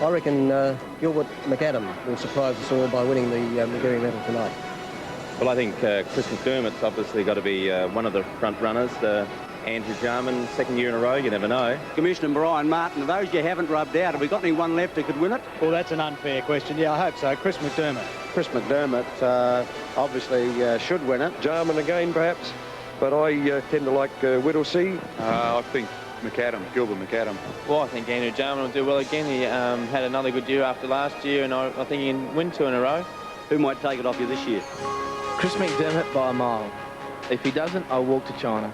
I reckon Gilbert McAdam will surprise us all by winning the Magarey medal tonight. Well, I think Chris McDermott's obviously got to be one of the front runners. Andrew Jarman, second year in a row, you never know. Commissioner Brian Martin, those you haven't rubbed out, have we got anyone left who could win it? Well, that's an unfair question. Yeah, I hope so. Chris McDermott. Chris McDermott obviously should win it. Jarman again, perhaps, but I tend to like Whittlesea. I think McAdam, Gilbert McAdam. Well, I think Andrew Jarman will do well again. He had another good year after last year, and I think he can win 2 in a row. Who might take it off you this year? Chris McDermott by a mile. If he doesn't, I'll walk to China.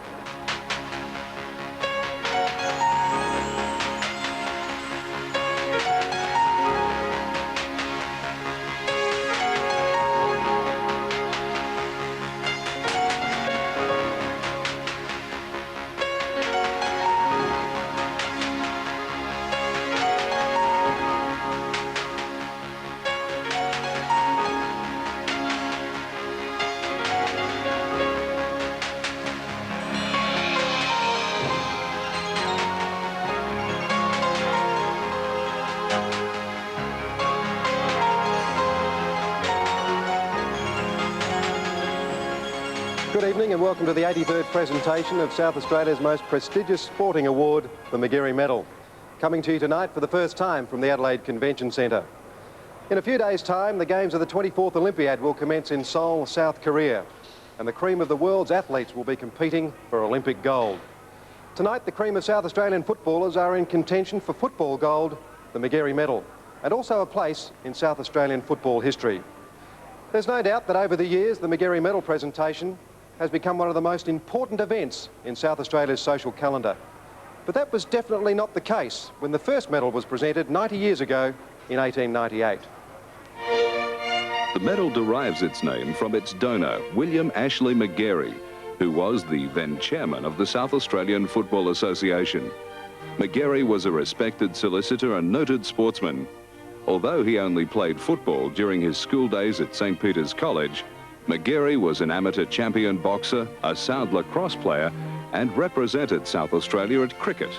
Good evening and welcome to the 83rd presentation of South Australia's most prestigious sporting award, the Magarey Medal. Coming to you tonight for the first time from the Adelaide Convention Centre. In a few days' time, the games of the 24th Olympiad will commence in Seoul, South Korea, and the cream of the world's athletes will be competing for Olympic gold. Tonight, the cream of South Australian footballers are in contention for football gold, the Magarey Medal, and also a place in South Australian football history. There's no doubt that over the years, the Magarey Medal presentation has become one of the most important events in South Australia's social calendar. But that was definitely not the case when the first medal was presented 90 years ago in 1898. The medal derives its name from its donor, William Ashley Magarey, who was the then chairman of the South Australian Football Association. Magarey was a respected solicitor and noted sportsman. Although he only played football during his school days at St. Peter's College, Magarey was an amateur champion boxer, a sound lacrosse player, and represented South Australia at cricket.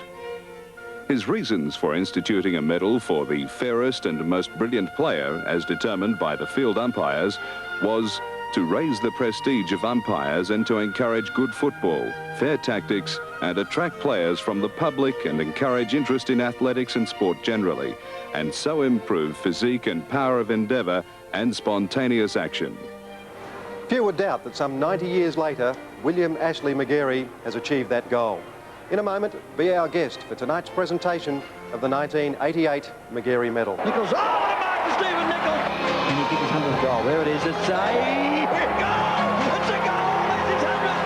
His reasons for instituting a medal for the fairest and most brilliant player, as determined by the field umpires, was to raise the prestige of umpires and to encourage good football, fair tactics, and attract players from the public and encourage interest in athletics and sport generally, and so improve physique and power of endeavour and spontaneous action. Few would doubt that some 90 years later, William Ashley Magarey has achieved that goal. In a moment, be our guest for tonight's presentation of the 1988 Magarey Medal. Nichols, oh, what a mark for Stephen Nichols! And he kicked his 100th goal. There it is, it's a goal! It's a goal! It's his 100th!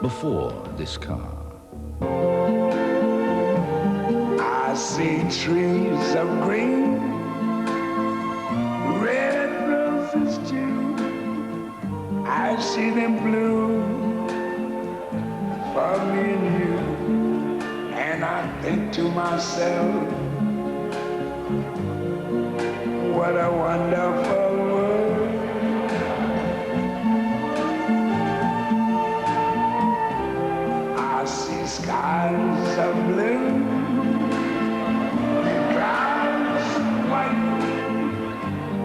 Before this car, I see trees of green, red roses too. I see them bloom for me and you, and I think to myself, what a wonderful world. I see skies of blue, clouds white,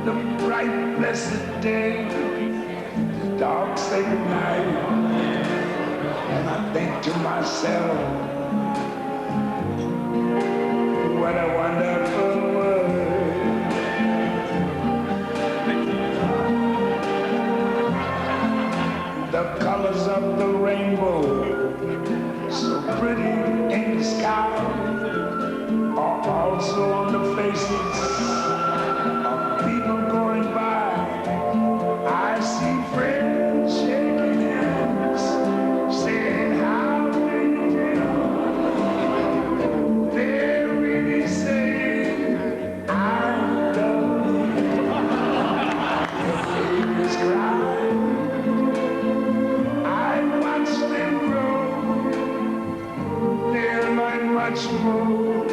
the bright blessed day, the dark sacred night, and I think to myself, what a wonderful world. The colors of the rainbow, so pretty in the sky, are also on the faces of people going by. I see friends shaking hands, saying how do you do? They're really saying I love you. Your babies cry, I watch them grow. They'll learn much more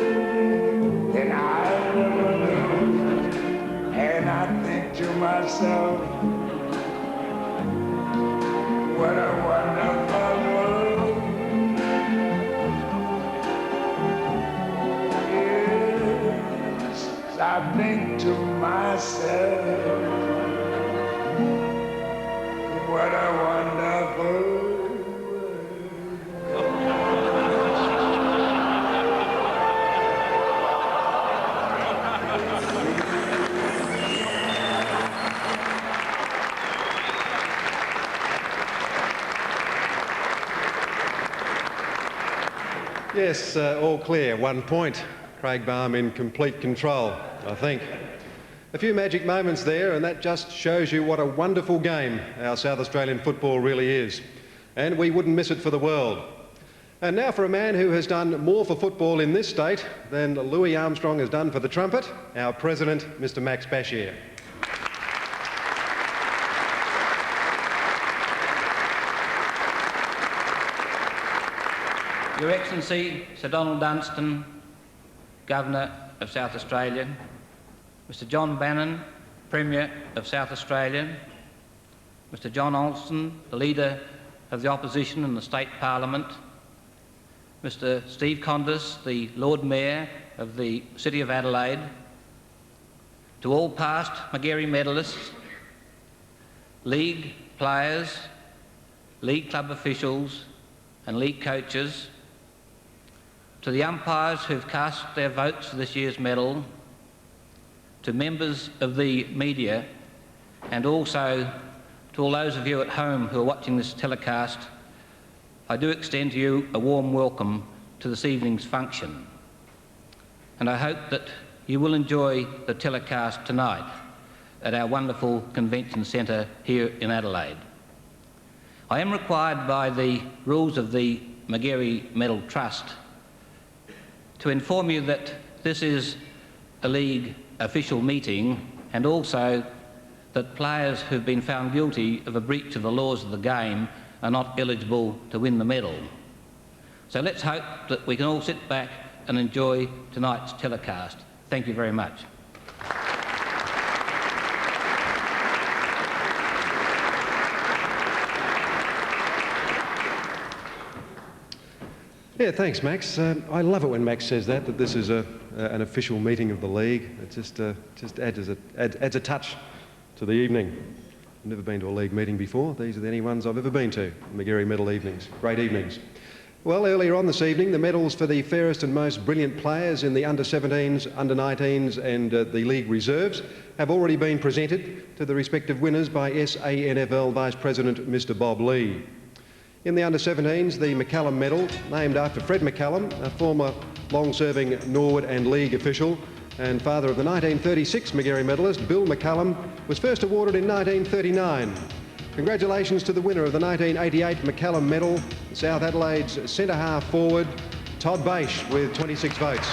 than I ever knew, and myself, what a wonderful world. Yes, I think to myself, what a wonderful world. Yes, all clear. 1 point. Craig Baum in complete control, I think. A few magic moments there, and that just shows you what a wonderful game our South Australian football really is. And we wouldn't miss it for the world. And now for a man who has done more for football in this state than Louis Armstrong has done for the trumpet, our President, Mr. Max Bashir. Your Excellency, Sir Donald Dunstan, Governor of South Australia, Mr John Bannon, Premier of South Australia, Mr John Olsen, the Leader of the Opposition in the State Parliament, Mr Steve Condis, the Lord Mayor of the City of Adelaide, to all past Magarey medallists, league players, league club officials and league coaches, to the umpires who've cast their votes for this year's medal, to members of the media, and also to all those of you at home who are watching this telecast, I do extend to you a warm welcome to this evening's function. And I hope that you will enjoy the telecast tonight at our wonderful convention centre here in Adelaide. I am required by the rules of the Magarey Medal Trust to inform you that this is a league official meeting, and also that players who've been found guilty of a breach of the laws of the game are not eligible to win the medal. So let's hope that we can all sit back and enjoy tonight's telecast. Thank you very much. Yeah, thanks, Max. I love it when Max says that this is an official meeting of the league. It just adds a touch to the evening. I've never been to a league meeting before. These are the only ones I've ever been to, Magarey Medal evenings. Great evenings. Well, earlier on this evening, the medals for the fairest and most brilliant players in the under-17s, under-19s and the league reserves have already been presented to the respective winners by SANFL Vice President Mr Bob Lee. In the under-17s, the McCallum Medal, named after Fred McCallum, a former long-serving Norwood and League official and father of the 1936 Magarey medalist, Bill McCallum, was first awarded in 1939. Congratulations to the winner of the 1988 McCallum Medal, South Adelaide's centre-half forward, Todd Bache, with 26 votes.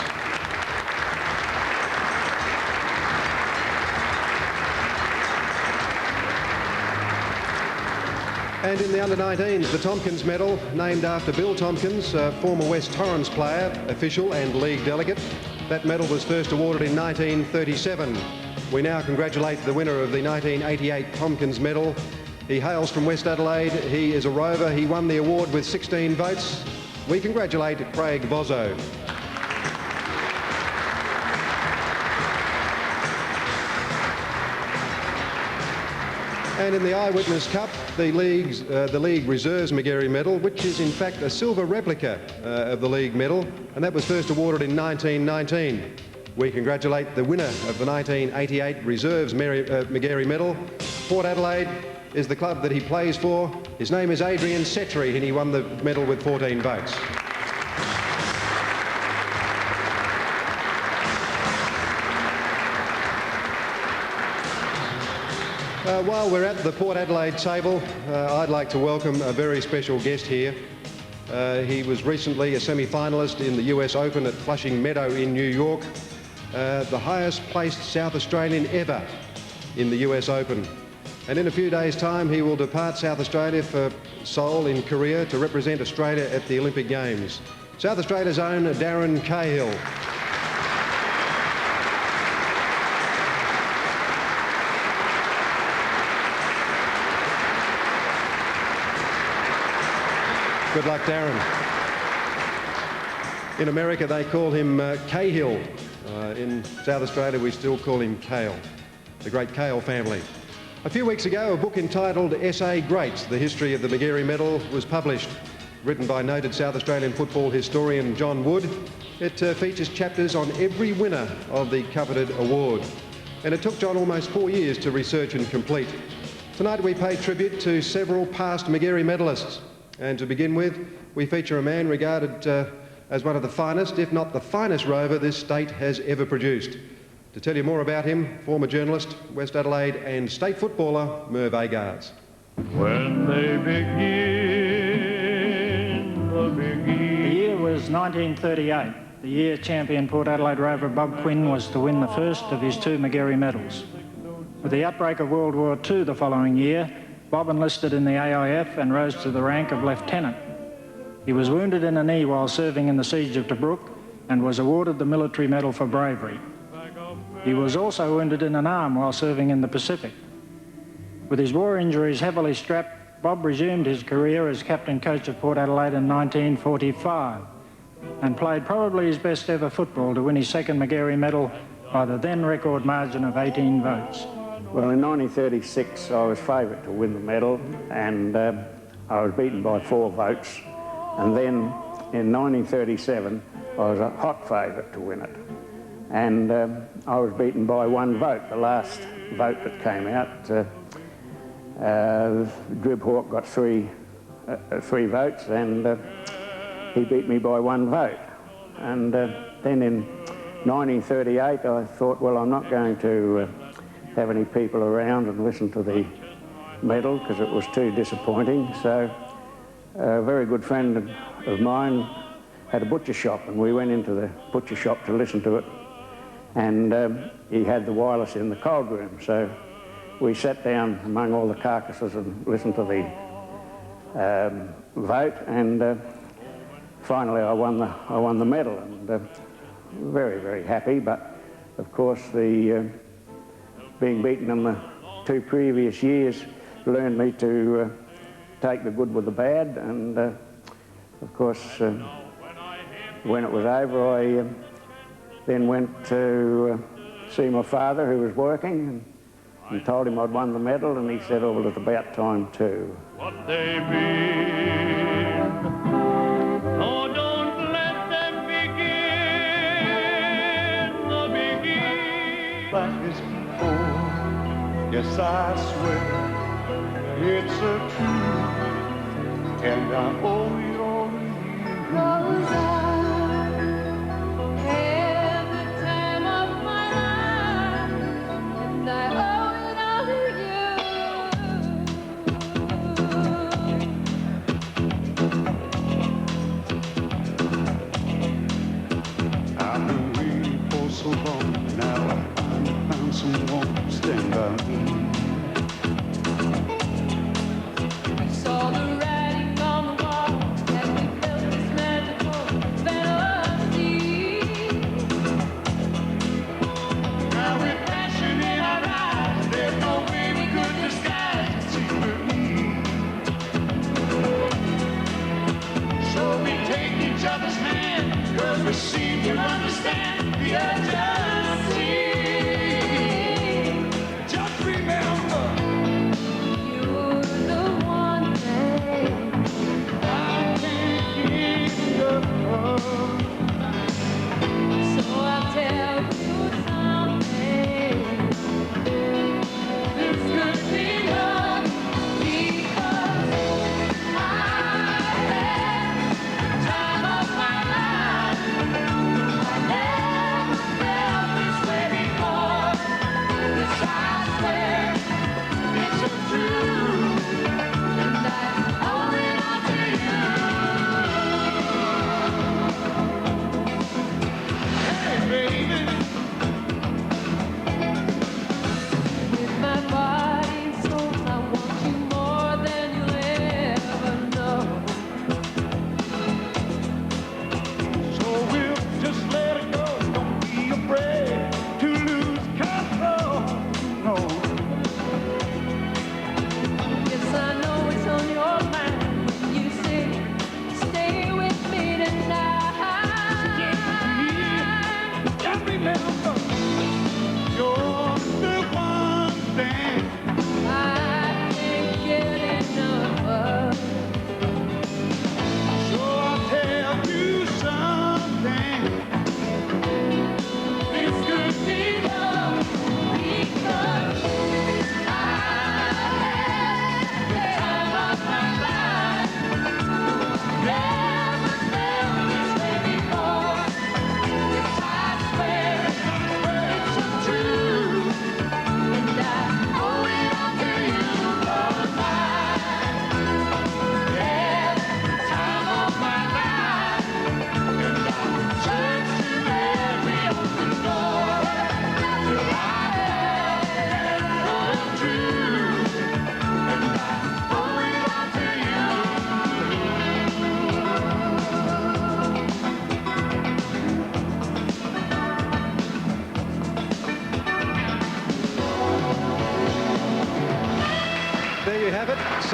And in the under-19s, the Tompkins Medal, named after Bill Tompkins, former West Torrens player, official and league delegate. That medal was first awarded in 1937. We now congratulate the winner of the 1988 Tompkins Medal. He hails from West Adelaide. He is a rover. He won the award with 16 votes. We congratulate Craig Bozzo. And in the Eyewitness Cup, the league reserves Magarey Medal, which is in fact a silver replica of the league medal, and that was first awarded in 1919. We congratulate the winner of the 1988 reserves Magarey Medal. Port Adelaide is the club that he plays for. His name is Adrian Setri, and he won the medal with 14 votes. While we're at the Port Adelaide table, I'd like to welcome a very special guest here. He was recently a semi-finalist in the US Open at Flushing Meadow in New York, the highest placed South Australian ever in the US Open. And in a few days' time, he will depart South Australia for Seoul in Korea to represent Australia at the Olympic Games. South Australia's own Darren Cahill. Good luck, Darren. In America, they call him Cahill. In South Australia, we still call him Cale, the great Cale family. A few weeks ago, a book entitled SA Greats, The History of the Magarey Medal, was published. Written by noted South Australian football historian John Wood, it features chapters on every winner of the coveted award. And it took John almost 4 years to research and complete. Tonight we pay tribute to several past Magarey medalists. And to begin with, we feature a man regarded as one of the finest, if not the finest rover this state has ever produced. To tell you more about him, former journalist, West Adelaide and state footballer, Merv Agars. When they begin, The year was 1938. The year champion Port Adelaide rover Bob Quinn was to win the first of his 2 Magarey medals. With the outbreak of World War II the following year, Bob enlisted in the AIF and rose to the rank of lieutenant. He was wounded in a knee while serving in the siege of Tobruk and was awarded the Military Medal for bravery. He was also wounded in an arm while serving in the Pacific. With his war injuries heavily strapped, Bob resumed his career as captain-coach of Port Adelaide in 1945 and played probably his best ever football to win his 2nd Magarey medal by the then record margin of 18 votes. Well, in 1936, I was favourite to win the medal, and I was beaten by 4 votes. And then in 1937, I was a hot favourite to win it. And I was beaten by 1 vote, the last vote that came out. Drib Hawke got 3 votes, and he beat me by 1 vote. And then in 1938, I thought, well, I'm not going to have any people around and listen to the medal because it was too disappointing. So a very good friend of mine had a butcher shop, and we went into the butcher shop to listen to it. And he had the wireless in the cold room, so we sat down among all the carcasses and listened to the vote, and finally I won the medal, and very, very happy. But of course, the being beaten in the 2 previous years learned me to take the good with the bad, and of course, when it was over, I then went to see my father, who was working, and told him I'd won the medal, and he said, oh, well, it's about time too. what they mean. Oh, don't let them begin. That is before, yes, I swear, it's a truth, and I owe it all to you. So long now, I found someone to stand by me. We saw the writing on the wall as we felt this magical fantasy. Now with passion in our eyes, there's no way we could disguise it secretly. So we take each other's hand, 'cause we seem to understand the urgency. Just remember, You're the one thing I can't give up. so I'll tell you something. This could be love, Because I had the time of my life. I never felt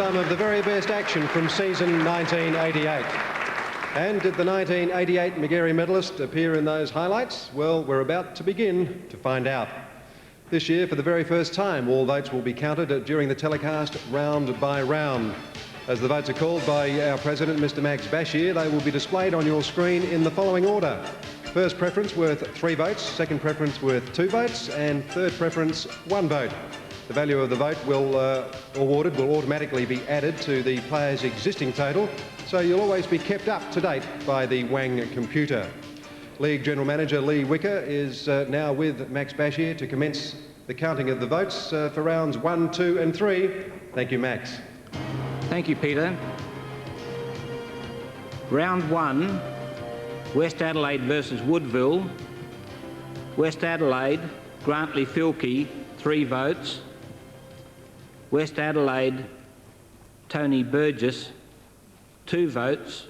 some of the very best action from season 1988. And did the 1988 Magarey medalist appear in those highlights? Well, we're about to begin to find out. This year, for the very first time, all votes will be counted during the telecast round by round. As the votes are called by our president, Mr. Max Bashir, they will be displayed on your screen in the following order. First preference worth 3 votes, second preference worth 2 votes, and third preference 1 vote. The value of the vote awarded will automatically be added to the player's existing total, so you'll always be kept up to date by the Wang computer. League General Manager Lee Wicker is now with Max Bashir to commence the counting of the votes for rounds 1, 2 and 3. Thank you, Max. Thank you, Peter. Round 1, West Adelaide versus Woodville. West Adelaide, Grantley Filkey, 3 votes. West Adelaide, Tony Burgess, 2 votes.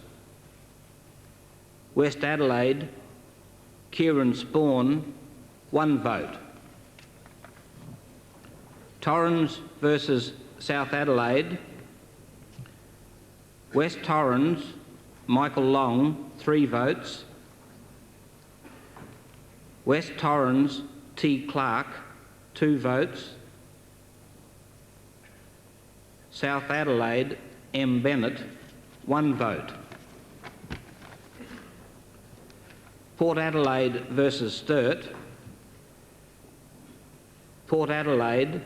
West Adelaide, Kieran Spawn, 1 vote. Torrens versus South Adelaide. West Torrens, Michael Long, 3 votes. West Torrens, T. Clark, 2 votes. South Adelaide, M. Bennett, 1 vote. Port Adelaide versus Sturt. Port Adelaide,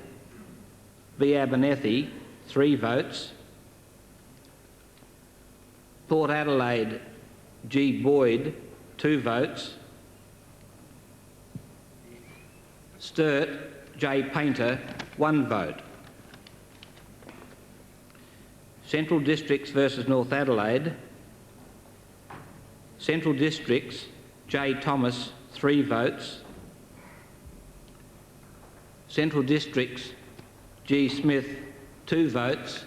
V. Abernethy, 3 votes. Port Adelaide, G. Boyd, 2 votes. Sturt, J. Painter, 1 vote. Central Districts versus North Adelaide. Central Districts, J. Thomas, 3 votes. Central Districts, G. Smith, 2 votes.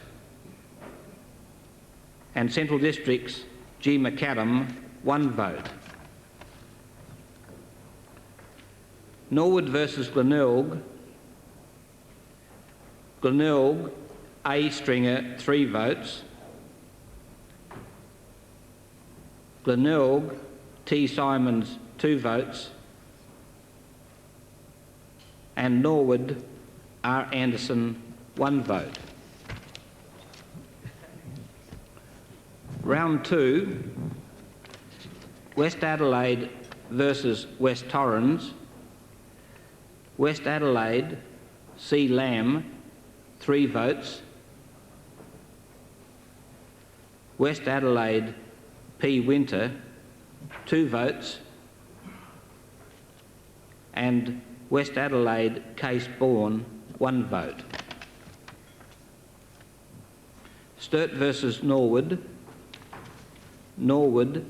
And Central Districts, G. McAdam, 1 vote. Norwood versus Glenelg. Glenelg, A. Stringer, 3 votes. Glenelg, T. Simons, 2 votes. And Norwood, R. Anderson, 1 vote. Round 2, West Adelaide versus West Torrens. West Adelaide, C. Lamb, 3 votes. West Adelaide, P. Winter, 2 votes. And West Adelaide, Case Bourne, 1 vote. Sturt versus Norwood. Norwood,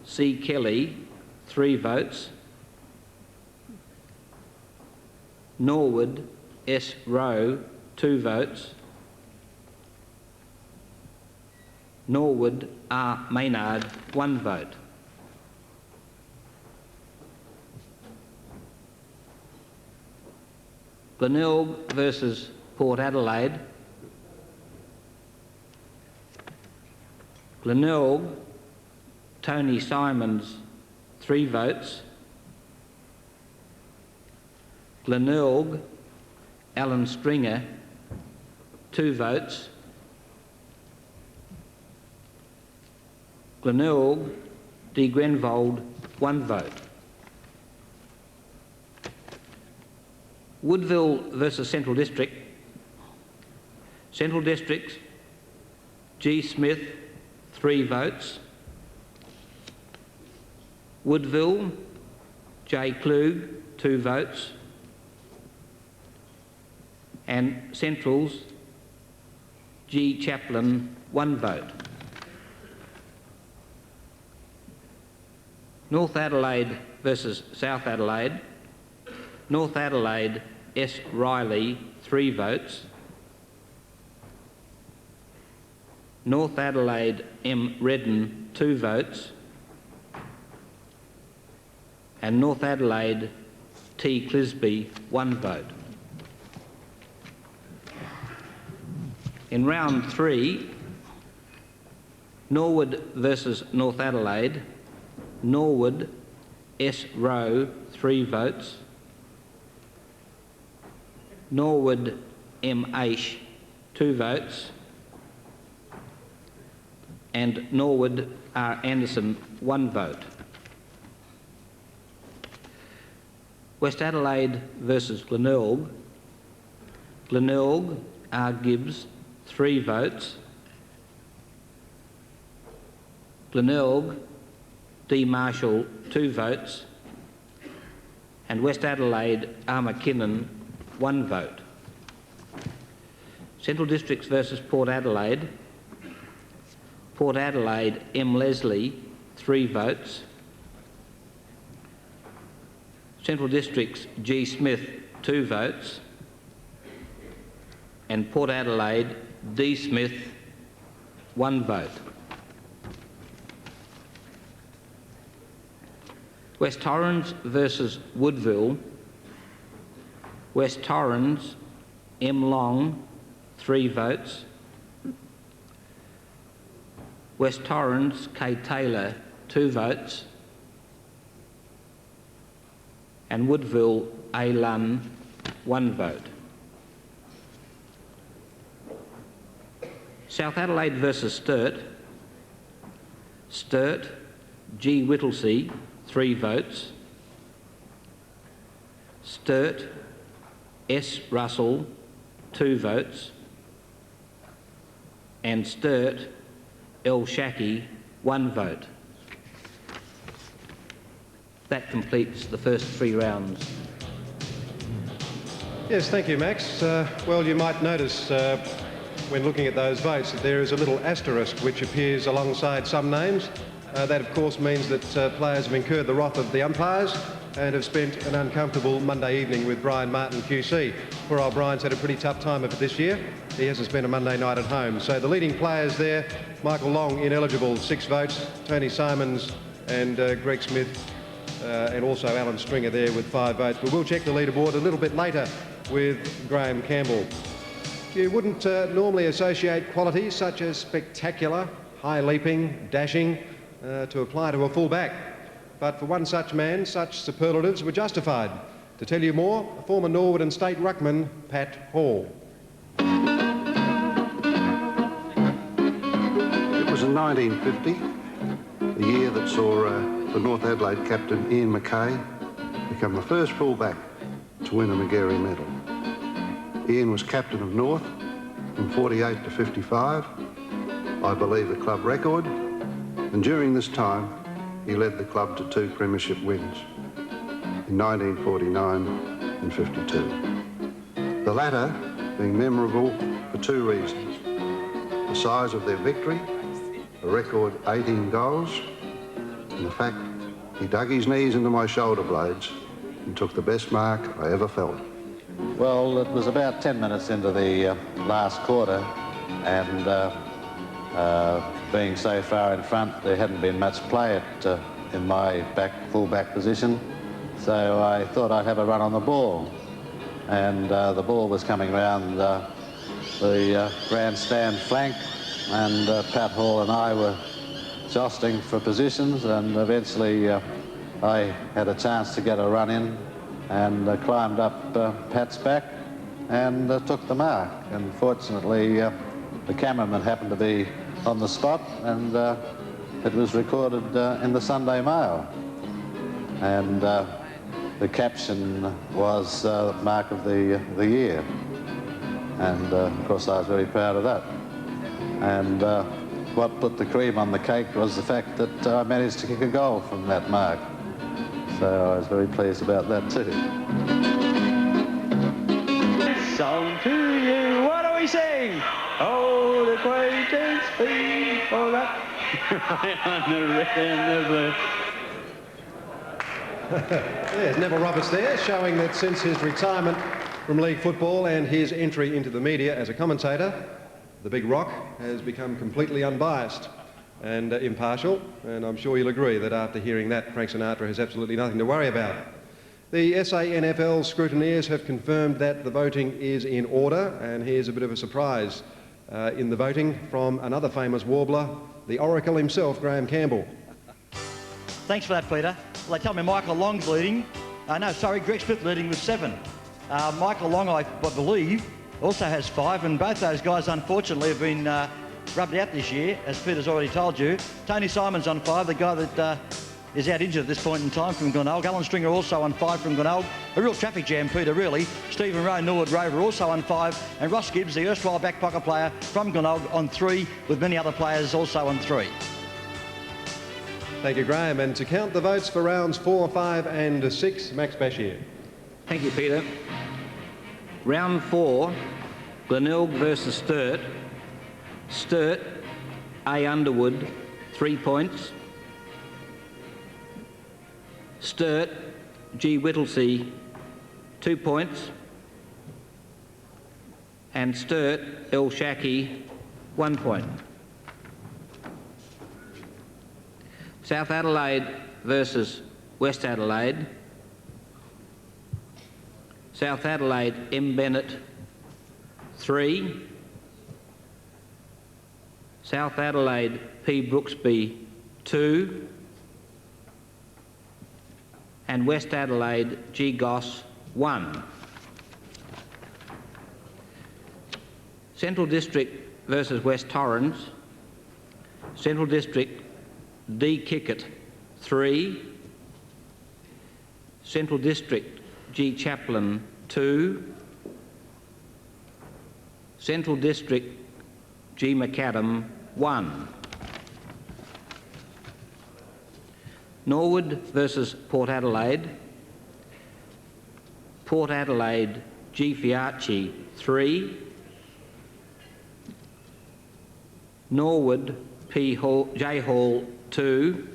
C. Kelly, 3 votes. Norwood, S. Rowe, 2 votes. Norwood, R. Maynard, 1 vote. Glenelg versus Port Adelaide. Glenelg, Tony Simons, 3 votes. Glenelg, Alan Stringer, 2 votes. Glenelg, D. Grenvold, 1 vote. Woodville versus Central District. Central Districts, G. Smith, 3 votes. Woodville, J. Klug, 2 votes. And Centrals, G. Chaplin, 1 vote. North Adelaide versus South Adelaide. North Adelaide, S. Riley, 3 votes. North Adelaide, M. Redden, 2 votes. And North Adelaide, T. Clisby, 1 vote. In round 3, Norwood versus North Adelaide. Norwood, S. Rowe, 3 votes. Norwood, M. Aish, 2 votes. And Norwood, R. Anderson, 1 vote. West Adelaide versus Glenelg. Glenelg, R. Gibbs, 3 votes. Glenelg, D. Marshall, 2 votes. And West Adelaide, R. McKinnon, 1 vote. Central Districts versus Port Adelaide. Port Adelaide, M. Leslie, 3 votes. Central Districts, G. Smith, 2 votes. And Port Adelaide, D. Smith, 1 vote. West Torrens versus Woodville. West Torrens, M. Long, 3 votes. West Torrens, K. Taylor, 2 votes. And Woodville, A. Lunn, 1 vote. South Adelaide versus Sturt. Sturt, G. Whittlesey, 3 votes. Sturt, S. Russell, 2 votes. And Sturt, L. Shackey, 1 vote. That completes the first 3 rounds. Yes, thank you, Max. Well, you might notice when looking at those votes that there is a little asterisk which appears alongside some names. That, of course, means that players have incurred the wrath of the umpires and have spent an uncomfortable Monday evening with Brian Martin QC. Poor old Brian's had a pretty tough time of it this year. He hasn't spent a Monday night at home. So the leading players there, Michael Long, ineligible, 6 votes. Tony Simons and Greg Smith and also Alan Stringer there with 5 votes. But we'll check the leaderboard a little bit later with Graham Campbell. You wouldn't normally associate qualities such as spectacular, high leaping, dashing to apply to a full-back. But for one such man, such superlatives were justified. To tell you more, former Norwood and State ruckman, Pat Hall. It was in 1950, the year that saw the North Adelaide captain Ian Mackay become the first full-back to win a Magarey medal. Ian was captain of North from 48 to 55, I believe the club record, and during this time he led the club to 2 premiership wins in 1949 and 52. The latter being memorable for 2 reasons: the size of their victory, a record 18 goals, and the fact he dug his knees into my shoulder blades and took the best mark I ever felt. Well, it was about 10 minutes into the last quarter, and being so far in front, there hadn't been much play in my full-back position, so I thought I'd have a run on the ball. And the ball was coming round the grandstand flank, and Pat Hall and I were jostling for positions, and eventually I had a chance to get a run in and climbed up Pat's back and took the mark. And fortunately, the cameraman happened to be on the spot, and it was recorded in the Sunday Mail. And the caption was Mark of the Year. And of course, I was very proud of that. And what put the cream on the cake was the fact that I managed to kick a goal from that mark. So I was very pleased about that too. Song to you, what do we sing? Oh, the acquaintance be for that. On the red and the blue. There's Neville Roberts there, showing that since his retirement from league football and his entry into the media as a commentator, the Big Rock has become completely unbiased and impartial, and I'm sure you'll agree that after hearing that, Frank Sinatra has absolutely nothing to worry about. The SANFL scrutineers have confirmed that the voting is in order, and here's a bit of a surprise. in the voting from another famous warbler, the Oracle himself, Graham Campbell. Thanks for that, Peter. Well, they tell me Michael Long's leading. Greg Smith leading with 7. Michael Long, I believe, also has 5, and both those guys, unfortunately, have been rubbed out this year, as Peter's already told you. Tony Simon's on 5, the guy that is out injured at this point in time from Glenelg. Alan Stringer also on 5 from Glenelg. A real traffic jam, Peter, really. Stephen Rowe, Norwood Rover also on 5, and Ross Gibbs, the erstwhile back pocket player from Glenelg, on 3, with many other players also on 3. Thank you, Graham. And to count the votes for rounds 4, 5 and 6, Max Bashir. Thank you, Peter. Round 4, Glenelg versus Sturt. Sturt, A. Underwood, 3 points. Sturt, G. Whittlesey, 2 points. And Sturt, L. Shackey, 1 point. South Adelaide versus West Adelaide. South Adelaide, M. Bennett, 3. South Adelaide, P. Brooksby, 2. And West Adelaide, G. Goss, 1. Central District versus West Torrens. Central District, D. Kickett, 3. Central District, G. Chaplin, 2. Central District, G. McAdam, 1. Norwood versus Port Adelaide. Port Adelaide, G. Fiarchi, 3. Norwood, P. Hall, J. Hall, 2.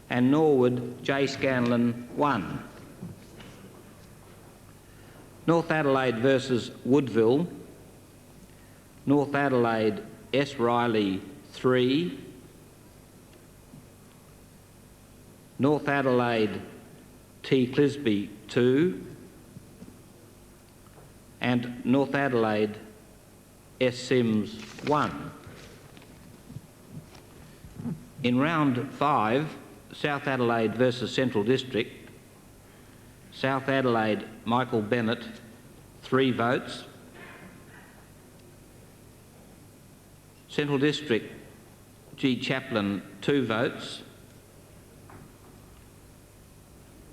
And Norwood, J. Scanlon, 1. North Adelaide versus Woodville. North Adelaide, S. Riley, 3. North Adelaide, T. Clisby, 2. And North Adelaide, S. Sims, 1. In round 5, South Adelaide versus Central District. South Adelaide, Michael Bennett, 3 votes. Central District, G. Chaplin, 2 votes.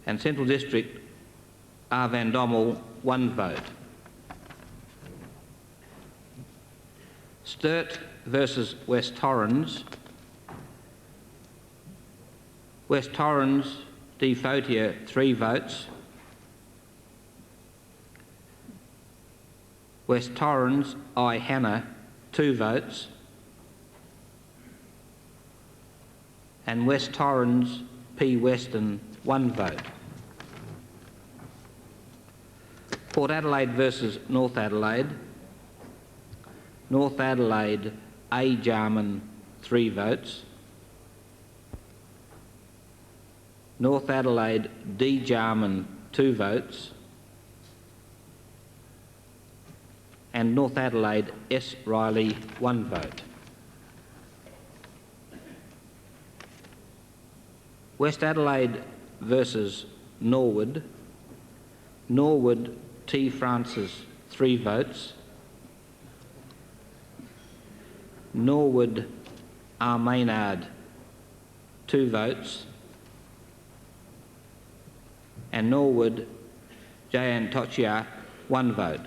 And Central District, R. Van Dommel, 1 vote. Sturt versus West Torrens. West Torrens, D. Fautier, 3 votes. West Torrens, I. Hannah, 2 votes. And West Torrens, P. Weston, 1 vote. Port Adelaide versus North Adelaide. North Adelaide, A. Jarman, 3 votes. North Adelaide, D. Jarman, 2 votes. And North Adelaide, S. Riley, 1 vote. West Adelaide versus Norwood. Norwood, T. Francis, 3 votes. Norwood, R. Maynard, 2 votes. And Norwood, J. Antoccia, 1 vote.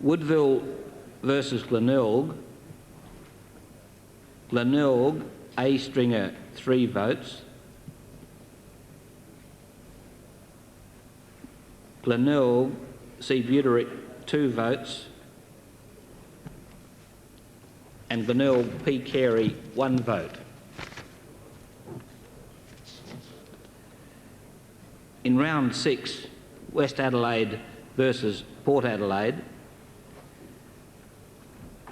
Woodville versus Glenelg. Glenelg, A. Stringer, 3 votes. Glenelg, C. Buterick, 2 votes. And Glenelg, P. Carey, 1 vote. In round 6, West Adelaide versus Port Adelaide.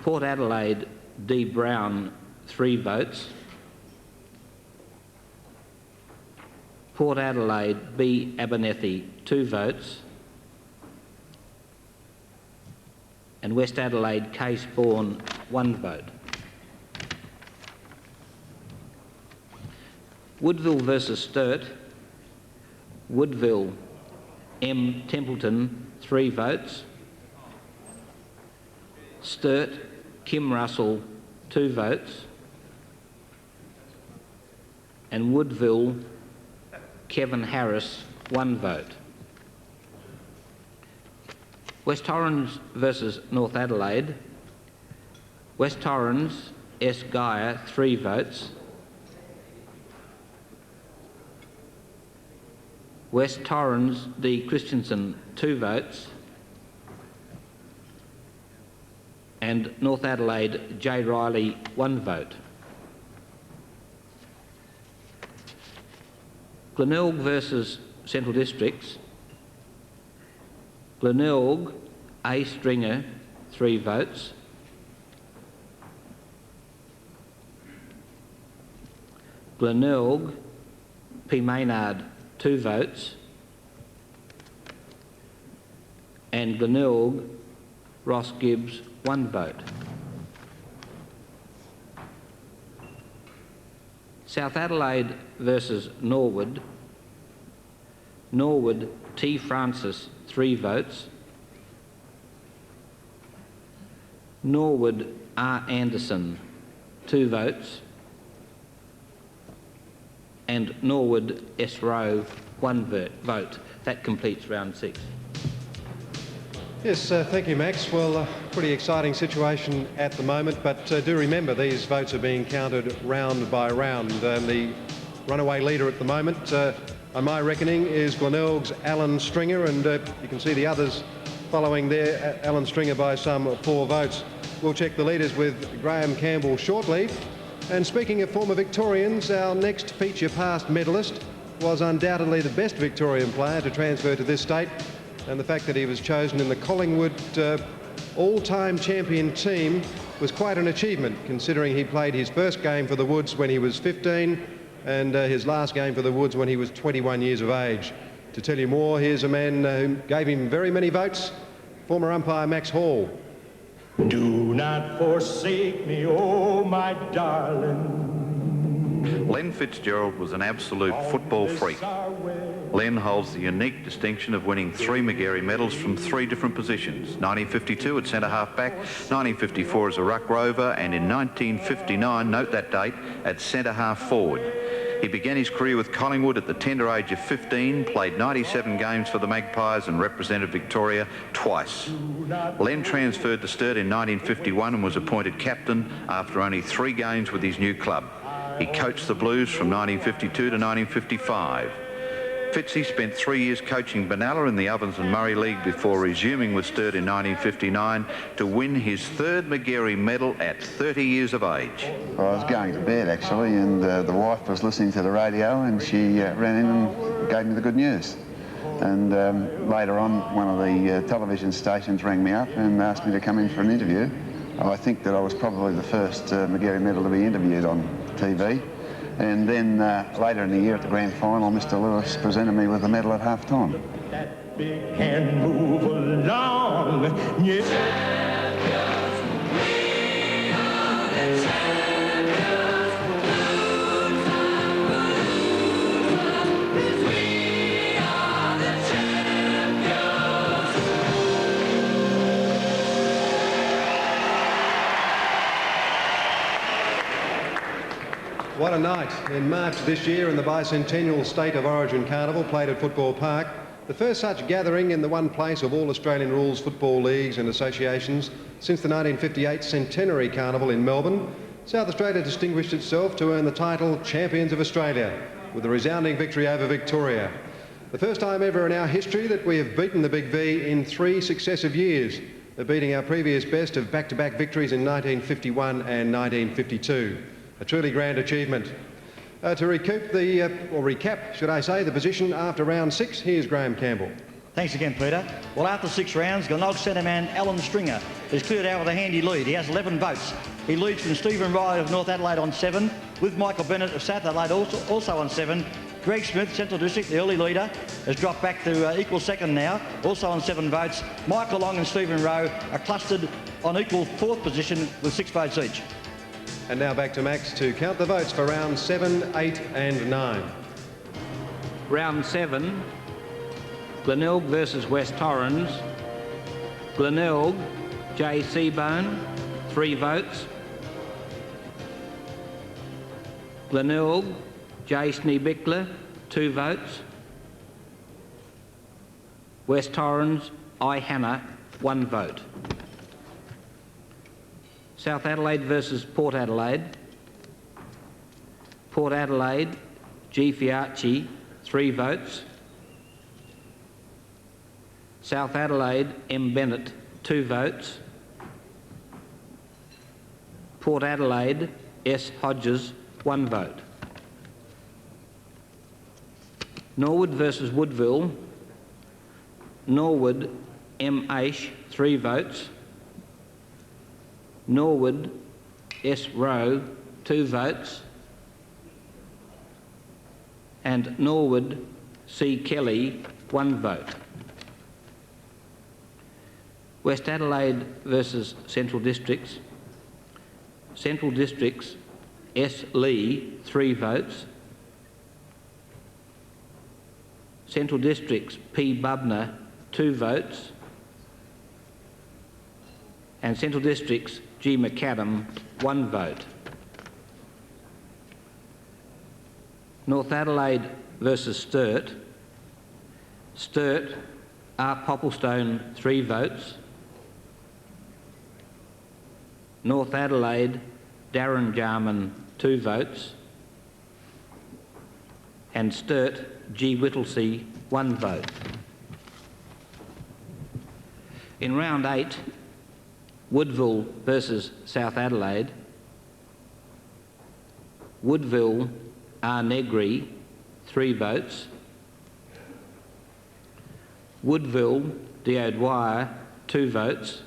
Port Adelaide, D. Brown, 3 votes. Port Adelaide, B. Abernethy, 2 votes. and West Adelaide Case Bourne 1 vote. Woodville versus Sturt, Woodville M. Templeton 3 votes, Sturt Kim Russell 2 votes, and Woodville Kevin Harris 1 vote. West Torrens versus North Adelaide, West Torrens S. Geyer 3 votes, West Torrens D. Christensen 2 votes, and North Adelaide J. Riley 1 vote. Glenelg versus Central Districts, Glenelg A. Stringer 3 votes, Glenelg P. Maynard 2 votes, and Glenelg Ross Gibbs 1 vote. South Adelaide versus Norwood, Norwood T. Francis 3 votes, Norwood R. Anderson 2 votes, and Norwood S. Rowe 1 vote. That completes round 6. Yes, thank you, Max. Well, pretty exciting situation at the moment, but do remember these votes are being counted round by round. The runaway leader at the moment, on my reckoning, is Glenelg's Alan Stringer, and you can see the others following there, Alan Stringer by some 4 votes. We'll check the leaders with Graham Campbell shortly. And speaking of former Victorians, our next feature past medalist was undoubtedly the best Victorian player to transfer to this state, and the fact that he was chosen in the Collingwood all-time champion team was quite an achievement, considering he played his first game for the Woods when he was 15 and his last game for the Woods when he was 21 years of age. To tell you more, here's a man who gave him very many votes, former umpire Max Hall. Do not forsake me, oh my darling. Len Fitzgerald was an absolute football freak. Len holds the unique distinction of winning 3 Magarey medals from 3 different positions. 1952 at centre half back, 1954 as a ruck rover, and in 1959, note that date, at centre half forward. He began his career with Collingwood at the tender age of 15, played 97 games for the Magpies and represented Victoria twice. Len transferred to Sturt in 1951 and was appointed captain after only 3 games with his new club. He coached the Blues from 1952 to 1955. Fitzy spent 3 years coaching Benalla in the Ovens and Murray League before resuming with Sturt in 1959 to win his 3rd Magarey medal at 30 years of age. Well, I was going to bed actually, and the wife was listening to the radio, and she ran in and gave me the good news. And later on, one of the television stations rang me up and asked me to come in for an interview. I think that I was probably the first Magarey medal to be interviewed on TV. And then later in the year at the grand final, Mr. Lewis presented me with the medal at half-time. That big hand move along. What a night. In March this year in the bicentennial State of Origin Carnival played at Football Park, the first such gathering in the one place of all Australian rules football leagues and associations since the 1958 Centenary Carnival in Melbourne, South Australia distinguished itself to earn the title Champions of Australia with a resounding victory over Victoria. The first time ever in our history that we have beaten the Big V in 3 successive years, beating our previous best of back-to-back victories in 1951 and 1952. A truly grand achievement. To recap, should I say, the position after round 6, here's Graham Campbell. Thanks again, Peter. Well, after 6 rounds, Glenelg centre man Alan Stringer has cleared out with a handy lead. He has 11 votes. He leads from Stephen Riley of North Adelaide on 7, with Michael Bennett of South Adelaide also on 7, Greg Smith, Central District, the early leader, has dropped back to equal second now, also on 7 votes. Michael Long and Stephen Rowe are clustered on equal 4th position with 6 votes each. And now back to Max to count the votes for round 7, 8 and 9. Round 7, Glenelg versus West Torrens. Glenelg, J. Seabone, 3 votes. Glenelg, J. Schneebickler, 2 votes. West Torrens, I. Hannah, 1 vote. South Adelaide versus Port Adelaide. Port Adelaide, G. Fiarchi, 3 votes. South Adelaide, M. Bennett, 2 votes. Port Adelaide, S. Hodges, 1 vote. Norwood versus Woodville. Norwood, M. Aish, 3 votes. Norwood, S. Rowe, 2 votes. And Norwood, C. Kelly, 1 vote. West Adelaide versus Central Districts. Central Districts, S. Lee, 3 votes. Central Districts, P. Bubner, 2 votes. And Central Districts, G. McAdam, 1 vote. North Adelaide versus Sturt. Sturt, R. Popplestone, 3 votes. North Adelaide, Darren Jarman, 2 votes. And Sturt, G. Whittlesey, 1 vote. In round 8, Woodville versus South Adelaide. Woodville, R. Negri, 3 votes. Woodville, D. O'Dwyer, 2 votes.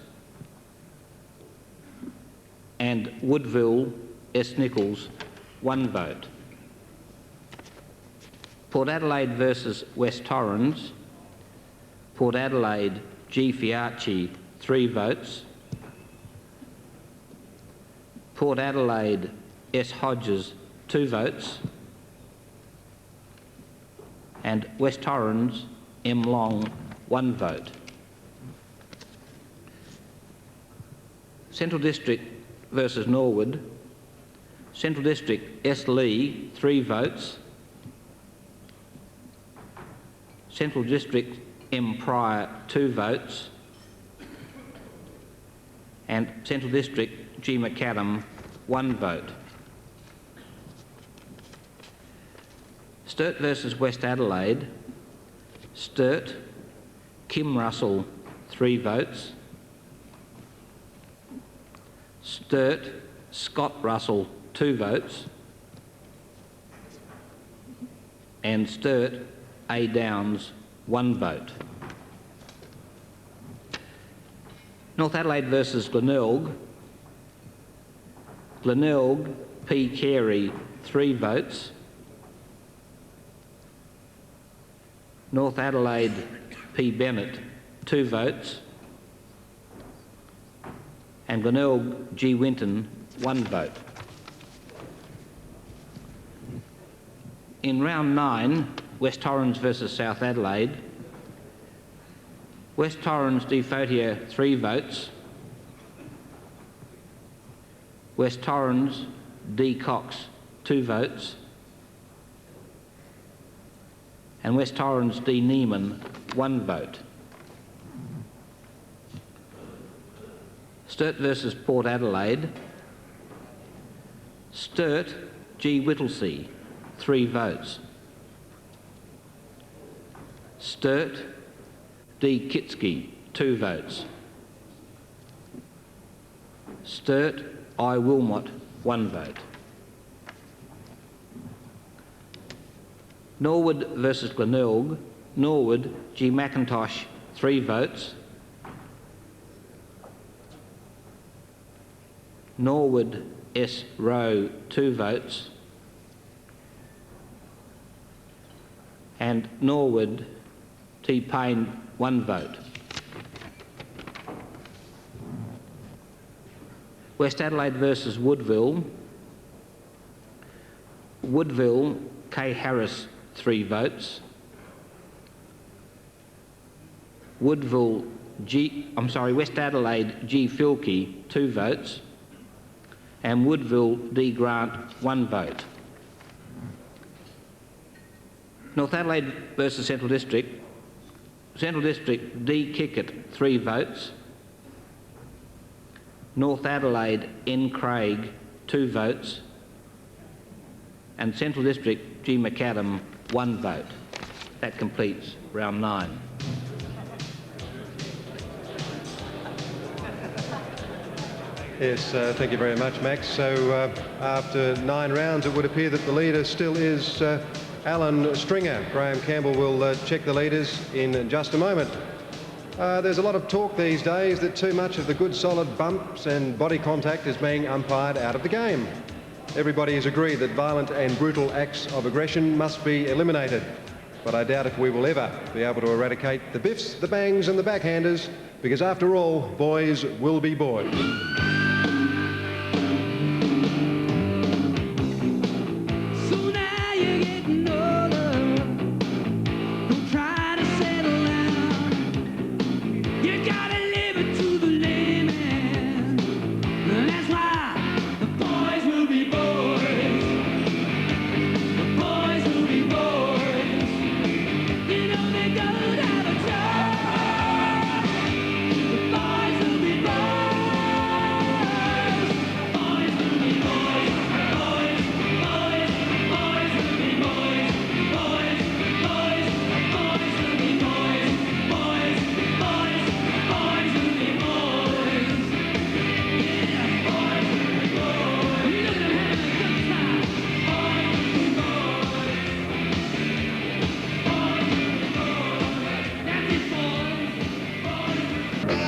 And Woodville, S. Nichols, 1 vote. Port Adelaide versus West Torrens. Port Adelaide, G. Fiarchi, 3 votes. Port Adelaide, S. Hodges, 2 votes. And West Torrens, M. Long, 1 vote. Central District versus Norwood. Central District, S. Lee, 3 votes. Central District, M. Pryor, 2 votes. And Central District, G. McAdam, 1 vote. Sturt versus West Adelaide. Sturt, Kim Russell, 3 votes. Sturt, Scott Russell, 2 votes. And Sturt, A. Downs, 1 vote. North Adelaide versus Glenelg. Glenelg, P. Carey, 3 votes. North Adelaide, P. Bennett, 2 votes. And Glenelg, G. Winton, 1 vote. In round 9, West Torrens versus South Adelaide. West Torrens, D. Fautier, 3 votes. West Torrens, D. Cox, 2 votes. And West Torrens, D. Neiman, 1 vote. Sturt versus Port Adelaide. Sturt, G. Whittlesey, 3 votes. Sturt, D. Kitsky, 2 votes. Sturt, I. Wilmot, 1 vote. Norwood versus Glenelg. Norwood, G. McIntosh, 3 votes. Norwood, S. Rowe, 2 votes. and Norwood T. Payne 1 vote. West Adelaide versus Woodville. Woodville K. Harris 3 votes. West Adelaide G. Filkey 2 votes. And Woodville D. Grant 1 vote. North Adelaide versus Central District. Central District D. Kickett 3 votes. North Adelaide N. Craig 2 votes. And Central District G. McAdam 1 vote. That completes round 9. Yes, thank you very much, Max. So after 9 rounds, it would appear that the leader still is Alan Stringer. Graham Campbell will check the leaders in just a moment. There's a lot of talk these days that too much of the good solid bumps and body contact is being umpired out of the game. Everybody has agreed that violent and brutal acts of aggression must be eliminated. But I doubt if we will ever be able to eradicate the biffs, the bangs and the backhanders, because after all, boys will be boys.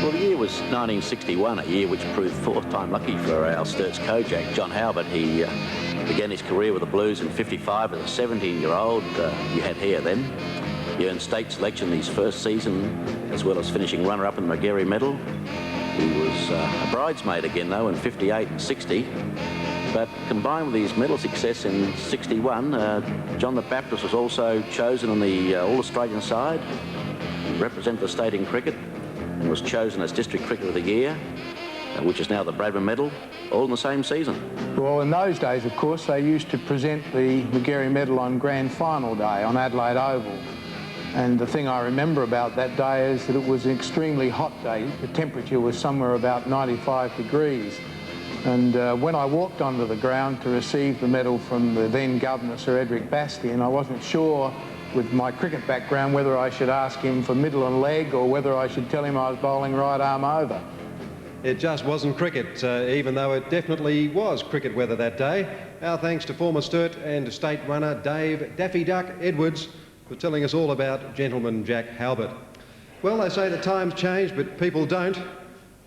Well, the year was 1961, a year which proved fourth-time lucky for our Sturts Kojak. John Halbert, he began his career with the Blues in '55 as a 17-year-old. You had hair then. He earned state selection his first season, as well as finishing runner-up in the Magarey medal. He was a bridesmaid again, though, in '58 and '60. But combined with his medal success in '61, John the Baptist was also chosen on the All-Australian side, represented the state in cricket, and was chosen as District Cricketer of the Year, which is now the Bradman Medal, all in the same season. Well, in those days, of course, they used to present the Magarey Medal on Grand Final Day on Adelaide Oval. And the thing I remember about that day is that it was an extremely hot day. The temperature was somewhere about 95 degrees. And when I walked onto the ground to receive the medal from the then Governor, Sir Edric Bastian, I wasn't sure, with my cricket background, whether I should ask him for middle and leg or whether I should tell him I was bowling right arm over. It just wasn't cricket, even though it definitely was cricket weather that day. Our thanks to former Sturt and state runner Dave Daffy Duck Edwards for telling us all about Gentleman Jack Halbert. Well, they say the times change, but people don't.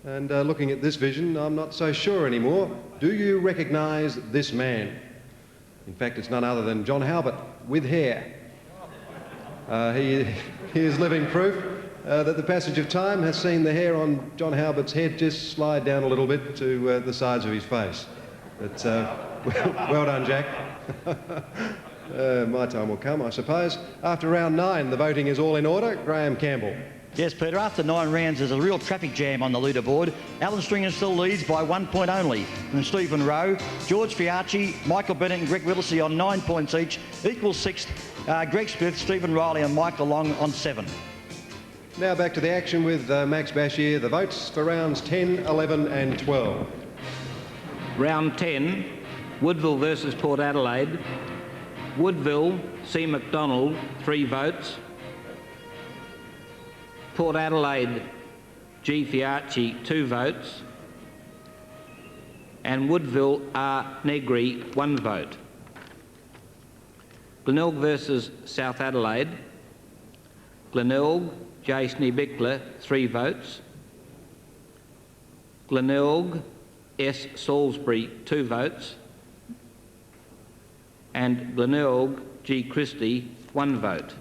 And looking at this vision, I'm not so sure anymore. Do you recognise this man? In fact, it's none other than John Halbert with hair. He is living proof that the passage of time has seen the hair on John Halbert's head just slide down a little bit to the sides of his face. But well done, Jack. My time will come, I suppose. After round 9, the voting is all in order. Graham Campbell. Yes, Peter, after 9 rounds, there's a real traffic jam on the leaderboard. Alan Stringer still leads by 1 point only from Stephen Rowe. George Fiarchi, Michael Bennett and Greg Whittlesey on 9 points each. Equals 6th, Greg Smith, Stephen Riley and Michael Long on 7. Now back to the action with Max Bashir. The votes for rounds 10, 11 and 12. Round 10, Woodville versus Port Adelaide. Woodville, C. McDonald, 3 votes. Port Adelaide, G. Fiarchi, 2 votes. And Woodville, R. Negri, 1 vote. Glenelg versus South Adelaide. Glenelg, J. Schneebickler, 3 votes. Glenelg, S. Salisbury, 2 votes. And Glenelg, G. Christie, 1 vote.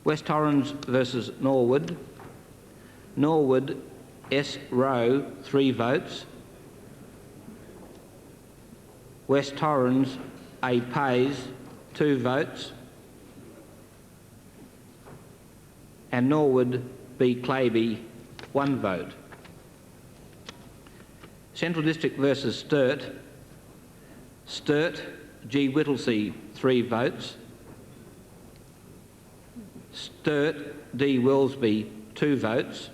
West Torrens versus Norwood. Norwood, S. Rowe, 3 votes. West Torrens, A. Pays, 2 votes. And Norwood, B. Claby, 1 vote. Central District versus Sturt. Sturt, G. Whittlesey, 3 votes. Sturt, D. Willsby, 2 votes.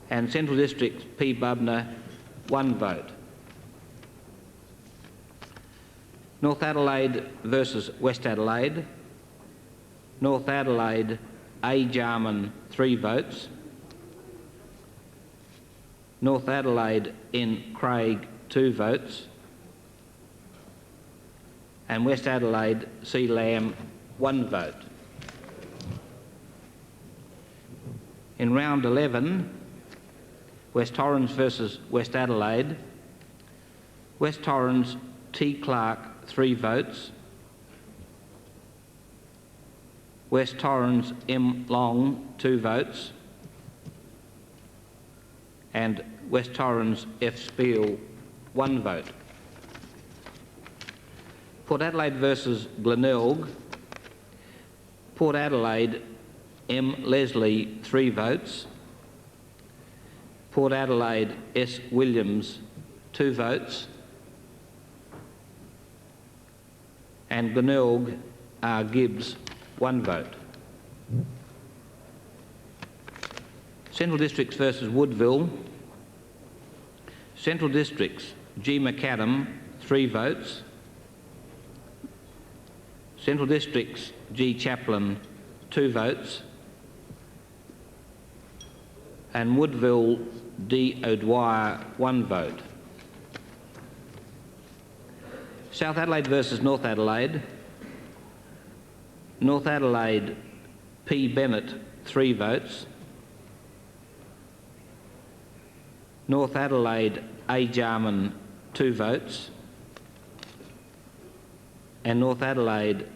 And Central District, P. Bubner, 1 vote. North Adelaide versus West Adelaide. North Adelaide, A. Jarman, 3 votes. North Adelaide, N. Craig, 2 votes. And West Adelaide, C. Lamb, 1 vote. In round 11, West Torrens versus West Adelaide. West Torrens, T. Clark, 3 votes. West Torrens, M. Long, 2 votes. And West Torrens, F. Spiel, 1 vote. Port Adelaide versus Glenelg. Port Adelaide, M. Leslie, 3 votes. Port Adelaide, S. Williams, 2 votes. And Glenelg, R. Gibbs, 1 vote. Central Districts versus Woodville. Central Districts, G. McAdam, 3 votes. Central Districts, G. Chaplin, 2 votes. And Woodville, D. O'Dwyer, 1 vote. South Adelaide versus North Adelaide. North Adelaide, P. Bennett, 3 votes. North Adelaide, A. Jarman, 2 votes. And North Adelaide,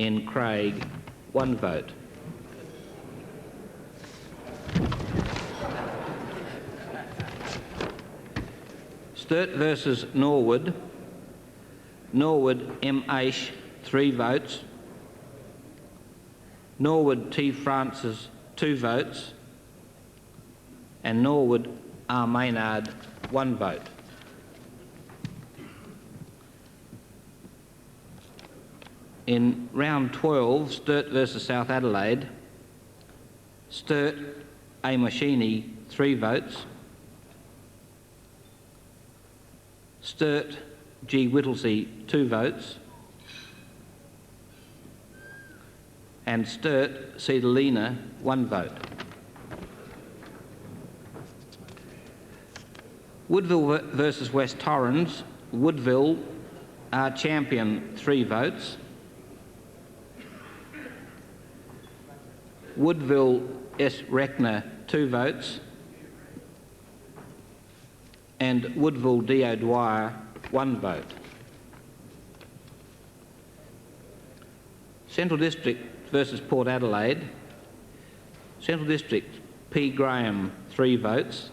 N. Craig, 1 vote. Sturt versus Norwood. Norwood, M. Aish, 3 votes. Norwood, T. Francis, 2 votes. And Norwood, R. Maynard, 1 vote. In round 12, Sturt versus South Adelaide. Sturt, A. Machini, 3 votes. Sturt, G. Whittlesey, 2 votes. And Sturt, C. Delina, 1 vote. Woodville versus West Torrens. Woodville, R. Champion, 3 votes. Woodville, S. Reckner, 2 votes. And Woodville, D. O'Dwyer, 1 vote. Central District versus Port Adelaide. Central District, P. Graham, 3 votes.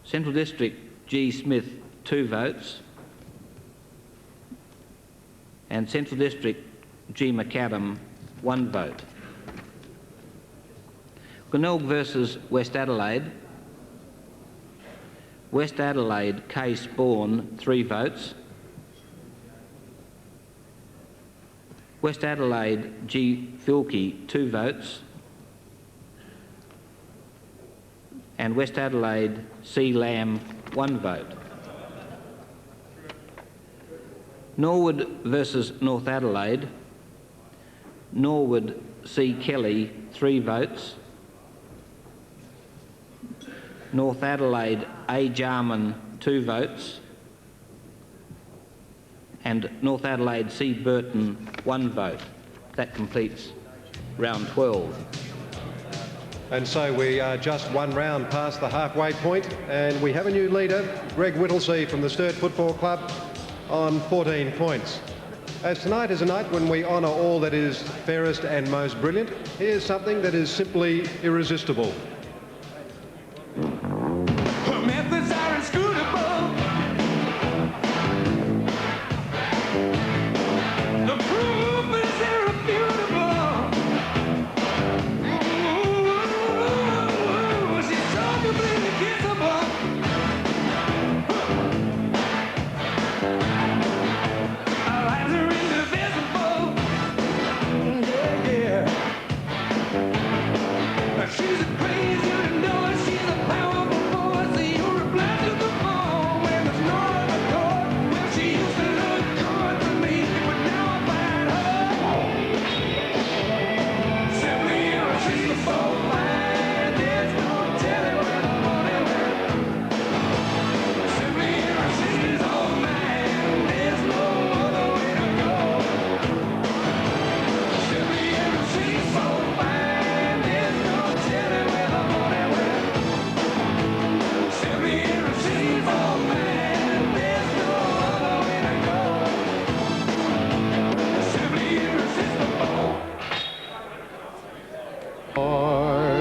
Central District, G. Smith, 2 votes. And Central District, G. McAdam, 1 vote. Glenelg versus West Adelaide. West Adelaide, K. Spawn, 3 votes. West Adelaide, G. Filkey, 2 votes. And West Adelaide, C. Lamb, 1 vote. Norwood versus North Adelaide. Norwood, C. Kelly, 3 votes. North Adelaide, A. Jarman, 2 votes. And North Adelaide, C. Burton, 1 vote. That completes round 12. And so we are just 1 round past the halfway point, and we have a new leader, Greg Whittlesey from the Sturt Football Club, on 14 points. As tonight is a night when we honour all that is fairest and most brilliant, here's something that is simply irresistible. Her methods are inscrutable. The proof is irrefutable. Ooh, she's so completely kissable. Our lives are indivisible. Yeah, yeah. She's a crazy, you know it. She's a powerful force. You're a blast to the bone when there's no other chord. Well, she used to look good to me, but now I find her simply irresistible. Fine, there's no telling where the money went. Simply irresistible, man. There's no other way to go. Simply irresistible, fine. There's no telling where the money went. Simply irresistible, man. There's no other way to go. Simply irresistible.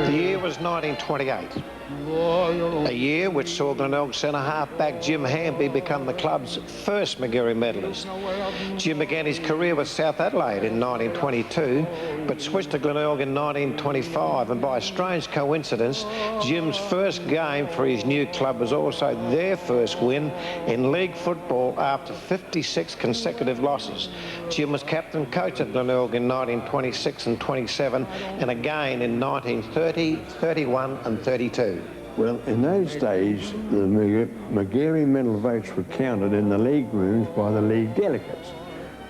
The year was 1928, a year which saw Glenelg centre half-back Jim Hamby become the club's first Magarey medalist. Jim began his career with South Adelaide in 1922, but switched to Glenelg in 1925, and by a strange coincidence, Jim's first game for his new club was also their first win in league football after 56 consecutive losses. Jim was captain coach at Glenelg in 1926 and 27, and again in 1930, 31 and 32. Well, in those days, the Magarey medal votes were counted in the league rooms by the league delegates.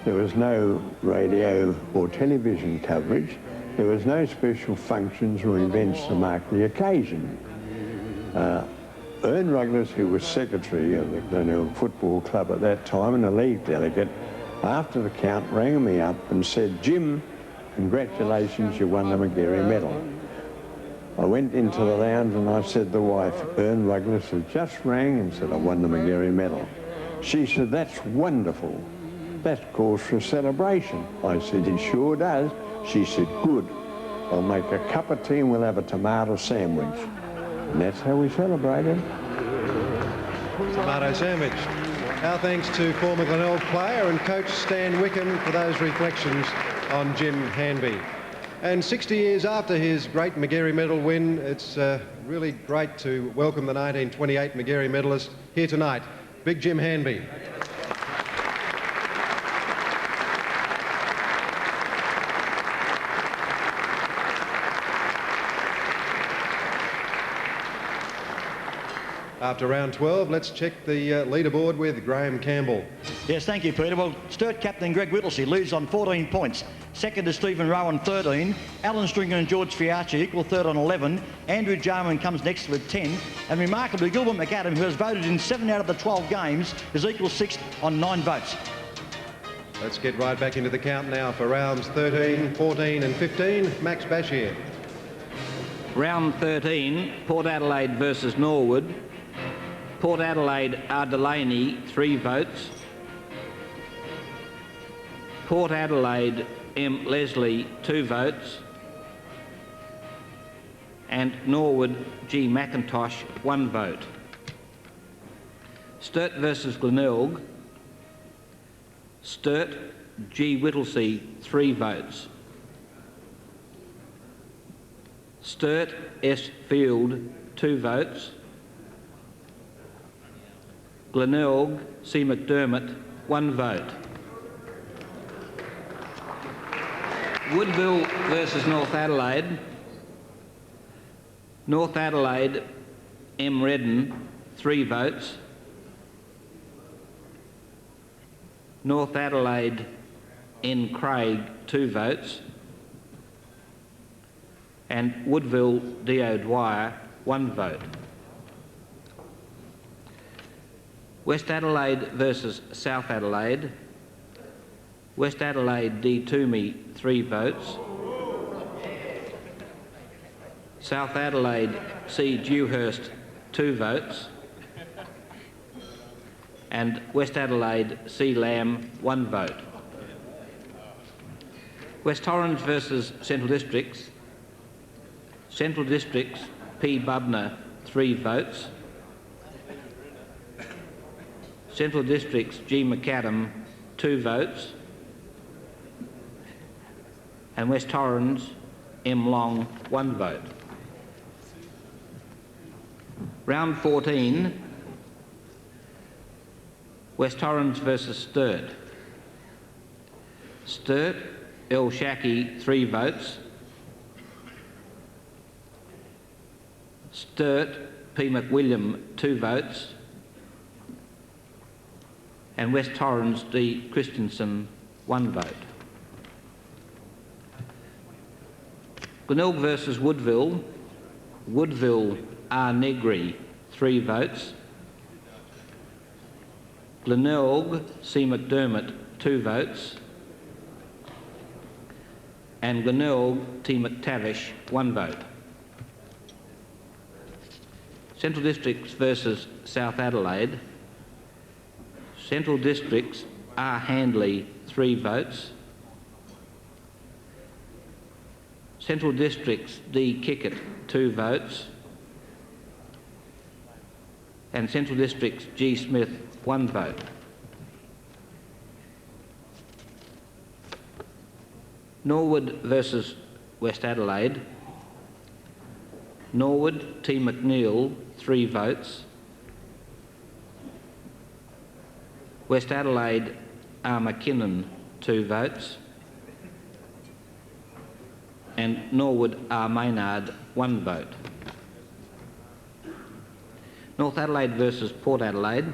There was no radio or television coverage. There was no special functions or events to mark the occasion. Ern Ruggles, who was secretary of the Glenelg Football Club at that time and a league delegate, after the count rang me up and said, "Jim, congratulations, you won the Magarey medal." I went into the lounge and I said to the wife, "Ern Ruggles has just rang and said I won the Magarey medal." She said, "That's wonderful. That calls for a celebration." I said, "It sure does." She said, "Good. I'll make a cup of tea and we'll have a tomato sandwich." And that's how we celebrated. Tomato sandwich. Our thanks to former Glenelg player and coach Stan Wickham for those reflections on Jim Hanby. And 60 years after his great Magarey medal win, it's really great to welcome the 1928 Magarey medalist here tonight, Big Jim Hanby. After round 12, let's check the leaderboard with Graham Campbell. Yes, thank you, Peter. Well, Sturt captain Greg Whittlesey leads on 14 points. Second is Stephen Rowe on 13. Alan Stringer and George Fiarchi equal third on 11. Andrew Jarman comes next with 10. And remarkably, Gilbert McAdam, who has voted in 7 out of the 12 games, is equal sixth on 9 votes. Let's get right back into the count now for rounds 13, 14 and 15. Max Bashir. Round 13, Port Adelaide versus Norwood. Port Adelaide R. Delaney, 3 votes. Port Adelaide M. Leslie, 2 votes. And Norwood G. McIntosh, 1 vote. Sturt versus Glenelg. Sturt G. Whittlesey, 3 votes. Sturt S. Field, 2 votes. Glenelg C. McDermott, 1 vote. Woodville versus North Adelaide. North Adelaide M. Redden, 3 votes. North Adelaide N. Craig, 2 votes. And Woodville D. O'Dwyer, 1 vote. West Adelaide versus South Adelaide. West Adelaide D. Toomey, 3 votes. South Adelaide C. Dewhurst, 2 votes. And West Adelaide C. Lamb, 1 vote. West Torrens versus Central Districts. Central Districts, P. Bubner, 3 votes. Central Districts, G. McAdam, 2 votes. And West Torrens, M. Long, 1 vote. Round 14, West Torrens versus Sturt. Sturt, L. Shackey, 3 votes. Sturt, P. McWilliam, 2 votes. And West Torrens, D. Christensen, 1 vote. Glenelg versus Woodville. Woodville, R. Negri, 3 votes. Glenelg, C. McDermott, 2 votes. And Glenelg, T. McTavish, 1 vote. Central Districts versus South Adelaide. Central Districts, R. Handley, 3 votes. Central Districts, D. Kickett, 2 votes. And Central Districts, G. Smith, 1 vote. Norwood versus West Adelaide. Norwood, T. McNeil, 3 votes. West Adelaide, R. McKinnon, 2 votes. And Norwood, R. Maynard, 1 vote. North Adelaide versus Port Adelaide.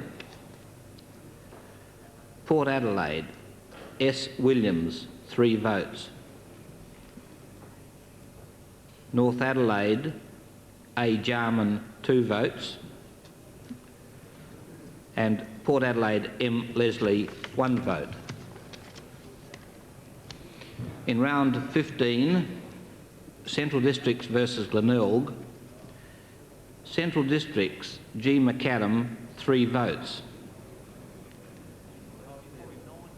Port Adelaide, S. Williams, 3 votes. North Adelaide, A. Jarman, 2 votes. And Port Adelaide, M. Leslie, 1 vote. In round 15, Central Districts versus Glenelg. Central Districts, G. McAdam, 3 votes.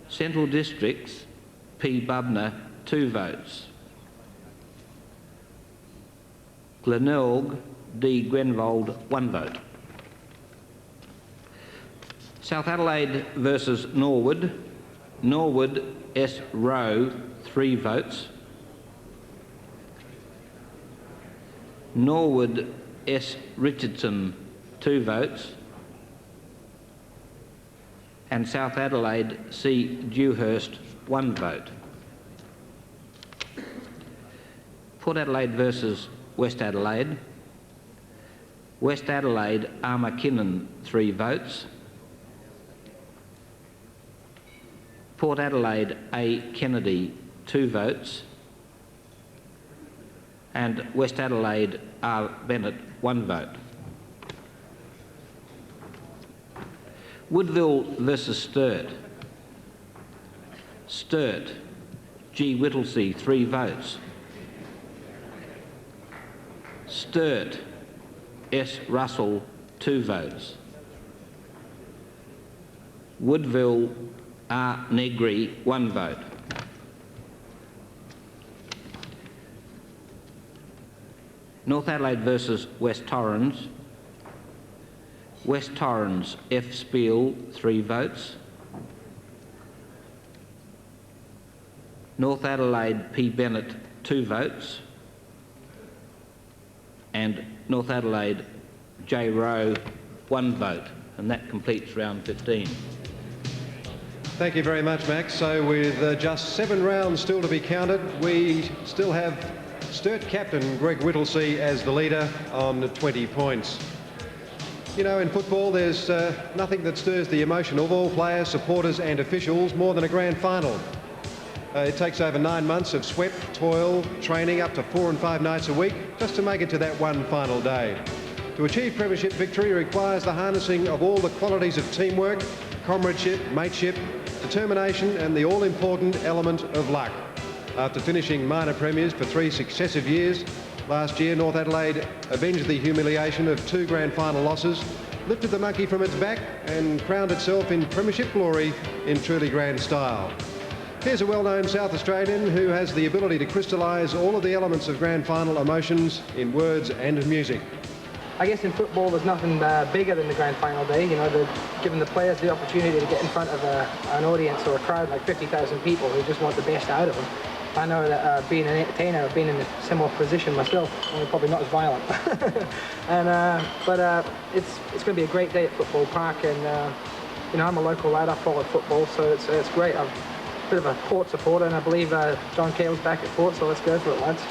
Central Districts, P. Bubner, 2 votes. Glenelg, D. Grenvold, 1 vote. South Adelaide versus Norwood. Norwood, S. Rowe, 3 votes. Norwood, S. Richardson, 2 votes. And South Adelaide, C. Dewhurst, 1 vote. Port Adelaide versus West Adelaide. West Adelaide, R. McKinnon, 3 votes. Port Adelaide, A. Kennedy, 2 votes. And West Adelaide, R. Bennett, 1 vote. Woodville versus Sturt. Sturt, G. Whittlesey, 3 votes. Sturt, S. Russell, 2 votes. Woodville, R. Negri, 1 vote. North Adelaide versus West Torrens. West Torrens, F. Spiel, 3 votes. North Adelaide, P. Bennett, 2 votes. And North Adelaide, J. Rowe, 1 vote. And that completes round 15. Thank you very much, Max. So with just 7 rounds still to be counted, we still have Sturt captain Greg Whittlesey as the leader on 20 points. You know, in football, there's nothing that stirs the emotion of all players, supporters and officials more than a grand final. It takes over 9 months of sweat, toil, training, up to 4 and 5 nights a week, just to make it to that one final day. To achieve premiership victory requires the harnessing of all the qualities of teamwork, comradeship, mateship, determination and the all-important element of luck. After finishing minor premiers for 3 successive years, last year North Adelaide avenged the humiliation of 2 grand final losses, lifted the monkey from its back and crowned itself in premiership glory in truly grand style. Here's a well-known South Australian who has the ability to crystallise all of the elements of grand final emotions in words and in music. I guess in football there's nothing bigger than the grand final day, you know, giving the players the opportunity to get in front of an audience or a crowd like 50,000 people who just want the best out of them. I know that being an entertainer, I've been in a similar position myself, only probably not as violent. But it's going to be a great day at Football Park, and you know, I'm a local lad, I follow football, so it's great. I'm a bit of a Port supporter, and I believe John Cale's back at Port, so let's go for it, lads.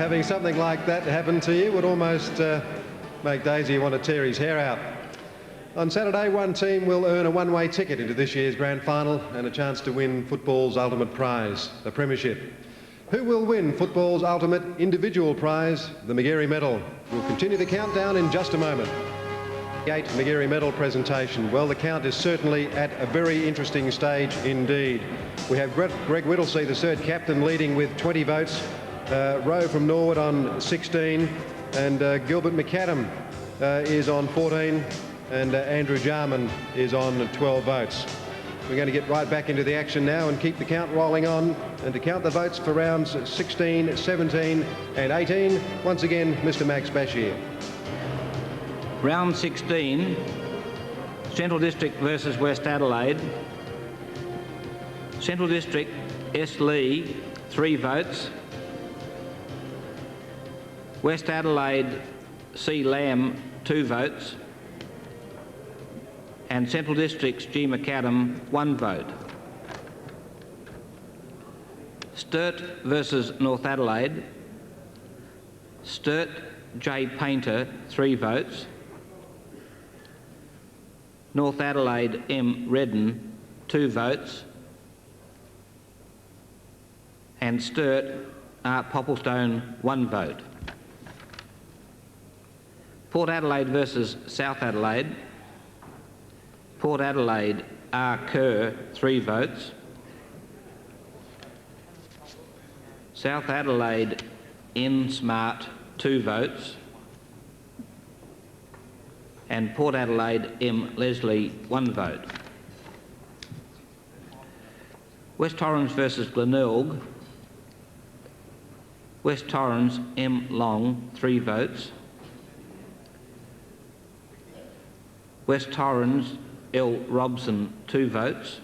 Having something like that happen to you would almost make Daisy want to tear his hair out. On Saturday, one team will earn a one-way ticket into this year's grand final and a chance to win football's ultimate prize, the premiership. Who will win football's ultimate individual prize, the Magarey medal? We'll continue the countdown in just a moment. The 8th Magarey medal presentation. Well, the count is certainly at a very interesting stage indeed. We have Greg Whittlesey, the third captain, leading with 20 votes. Rowe from Norwood on 16, and Gilbert McAdam is on 14, and Andrew Jarman is on 12 votes. We're going to get right back into the action now and keep the count rolling on, and to count the votes for rounds 16, 17 and 18, once again, Mr. Max Bashir. Round 16, Central District versus West Adelaide. Central District, S. Lee, 3 votes. West Adelaide, C. Lamb, 2 votes. And Central District's G. McAdam, 1 vote. Sturt versus North Adelaide. Sturt, J. Painter, 3 votes. North Adelaide, M. Redden, 2 votes. And Sturt, R. Popplestone, 1 vote. Port Adelaide versus South Adelaide. Port Adelaide, R. Kerr, 3 votes. South Adelaide, N. Smart, 2 votes. And Port Adelaide, M. Leslie, 1 vote. West Torrens versus Glenelg. West Torrens, M. Long, 3 votes. West Torrens, L. Robson, 2 votes.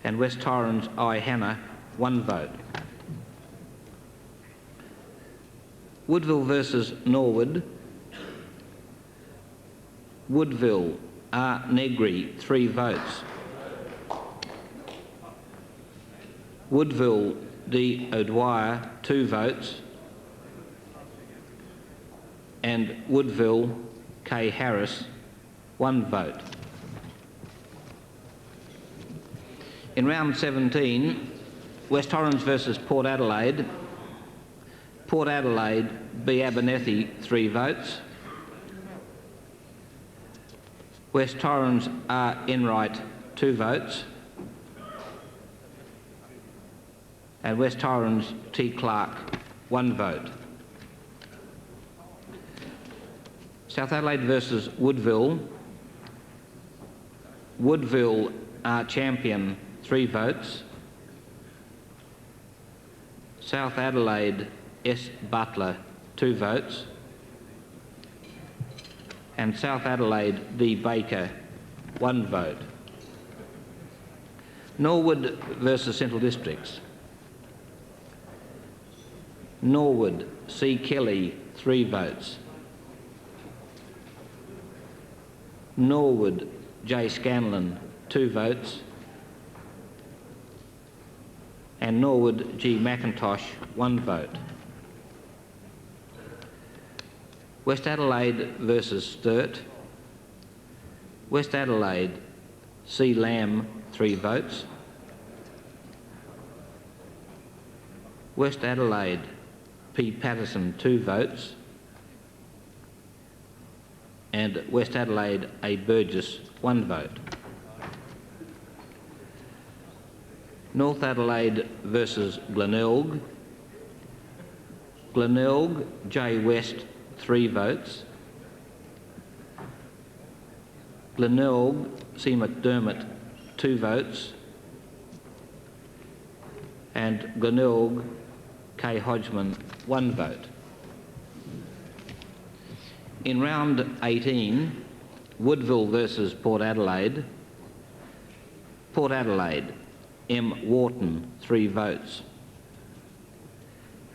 And West Torrens, I. Hannah, 1 vote. Woodville versus Norwood. Woodville, R. Negri, 3 votes. Woodville, D. O'Dwyer, 2 votes. And Woodville, K. Harris, 1 vote. In round 17, West Torrens versus Port Adelaide. Port Adelaide, B. Abernethy, 3 votes. West Torrens, R. Enright, 2 votes. And West Torrens, T. Clark, 1 vote. South Adelaide versus Woodville. Woodville, R. Champion, 3 votes. South Adelaide, S. Butler, 2 votes. And South Adelaide, D. Baker, 1 vote. Norwood versus Central Districts. Norwood, C. Kelly, 3 votes. Norwood, J. Scanlon, 2 votes. And Norwood, G. McIntosh, 1 vote. West Adelaide versus Sturt. West Adelaide, C. Lamb, 3 votes. West Adelaide, P. Patterson, 2 votes. And West Adelaide, A. Burgess, 1 vote. North Adelaide versus Glenelg. Glenelg, J. West, 3 votes. Glenelg, C. McDermott, 2 votes. And Glenelg, K. Hodgman, 1 vote. In round 18, Woodville versus Port Adelaide. Port Adelaide, M. Wharton, 3 votes.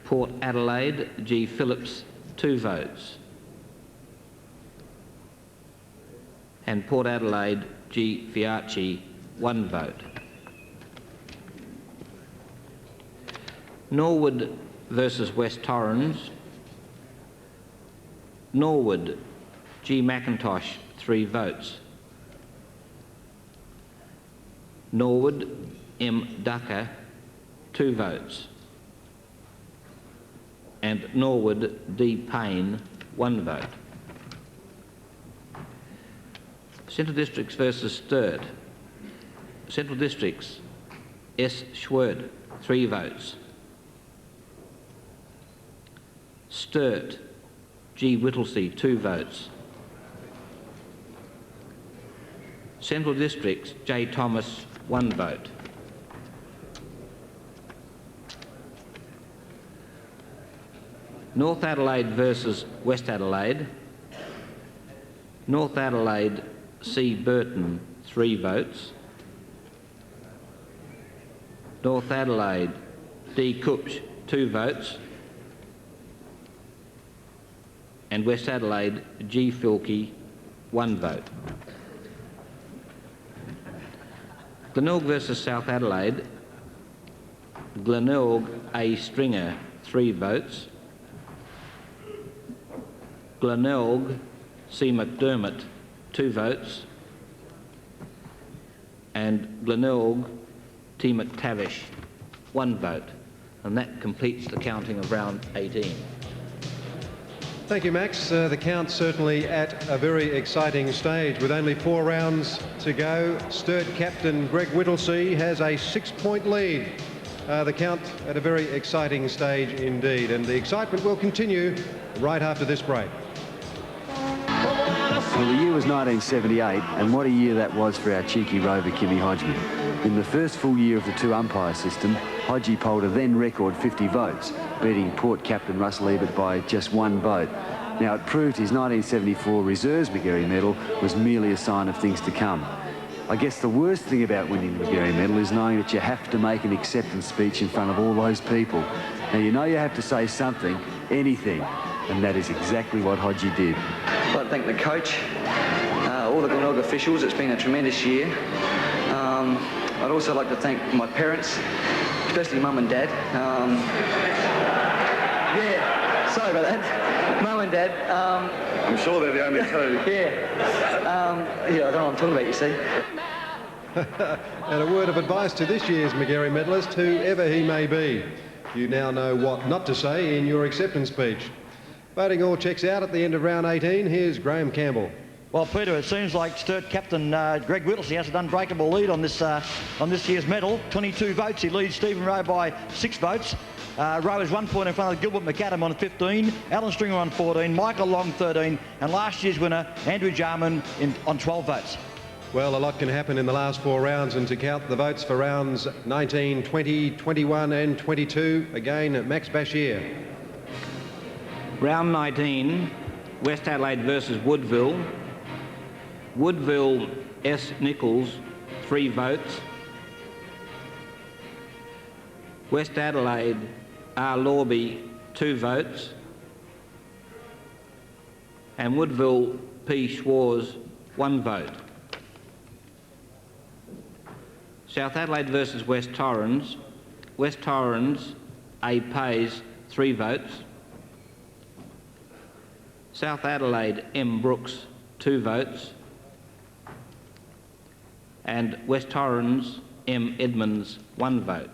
Port Adelaide, G. Phillips, 2 votes. And Port Adelaide, G. Fiacci, 1 vote. Norwood versus West Torrens. Norwood, G. McIntosh, 3 votes. Norwood, M. Ducker, 2 votes. And Norwood, D. Payne, 1 vote. Central Districts versus Sturt. Central Districts, S. Schwert, 3 votes. Sturt, G. Whittlesey, 2 votes. Central Districts, J. Thomas, 1 vote. North Adelaide versus West Adelaide. North Adelaide C. Burton, 3 votes. North Adelaide D. Coops, 2 votes. And West Adelaide G. Filkey, 1 vote. Glenelg versus South Adelaide, Glenelg A. Stringer, 3 votes. Glenelg C. McDermott, 2 votes. And Glenelg T. McTavish, 1 vote. And that completes the counting of round 18. Thank you, Max. The count's certainly at a very exciting stage. With only 4 rounds to go, Sturt captain Greg Whittlesey has a 6-point lead. The count at a very exciting stage indeed, and the excitement will continue right after this break. Well, the year was 1978, and what a year that was for our cheeky rover, Kimmy Hodgman. In the first full year of the 2-umpire system, Hodgie polled a then record 50 votes, beating Port captain Russell Ebert by just 1 vote. Now, it proved his 1974 Reserves Magarey medal was merely a sign of things to come. I guess the worst thing about winning the Magarey medal is knowing that you have to make an acceptance speech in front of all those people. Now, you know you have to say something, anything, and that is exactly what Hodgie did. I'd like to thank the coach, all the Glenelg officials. It's been a tremendous year. I'd also like to thank my parents, especially Mum and Dad. Yeah, sorry about that. Mum and Dad. I'm sure they're the only 2. Yeah. Yeah, I don't know what I'm talking about, you see. And a word of advice to this year's Magarey medalist, whoever he may be. You now know what not to say in your acceptance speech. Voting all checks out at the end of round 18. Here's Graham Campbell. Well, Peter, it seems like Sturt captain Greg Whittlesey has an unbreakable lead on this year's medal. 22 votes. He leads Stephen Rowe by 6 votes. Rowe is 1 point in front of Gilbert McAdam on 15, Alan Stringer on 14, Michael Long 13, and last year's winner, Andrew Jarman, on 12 votes. Well, a lot can happen in the last 4 rounds, and to count the votes for rounds 19, 20, 21 and 22, again, Max Bashir. Round 19, West Adelaide versus Woodville. Woodville S. Nichols, 3 votes. West Adelaide R. Lorby, 2 votes. And Woodville P. Schwarz, 1 vote. South Adelaide versus West Torrens. West Torrens A. Pays, 3 votes. South Adelaide M. Brooks, 2 votes. And West Torrens M. Edmonds, 1 vote.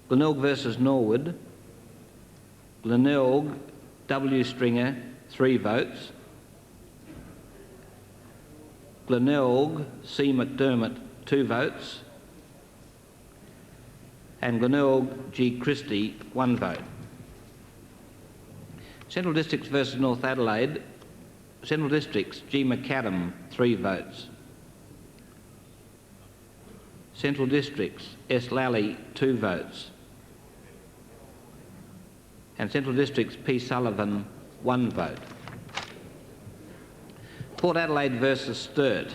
Glenelg versus Norwood. Glenelg W. Stringer, 3 votes. Glenelg C. McDermott, 2 votes. And Glenelg G. Christie, 1 vote. Central Districts versus North Adelaide. Central Districts G. McAdam, 3 votes. Central Districts S. Lally, 2 votes. And Central Districts P. Sullivan, 1 vote. Port Adelaide versus Sturt.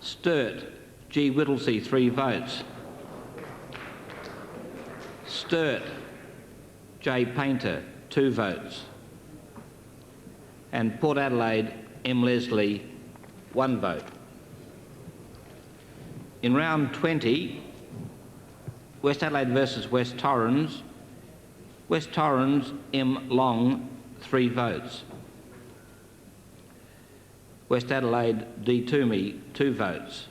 Sturt G. Whittlesey, 3 votes. Sturt J. Painter, 2 votes. And Port Adelaide M. Leslie, 1 vote. In round 20, West Adelaide versus West Torrens. West Torrens M. Long, 3 votes. West Adelaide D. Toomey, 2 votes.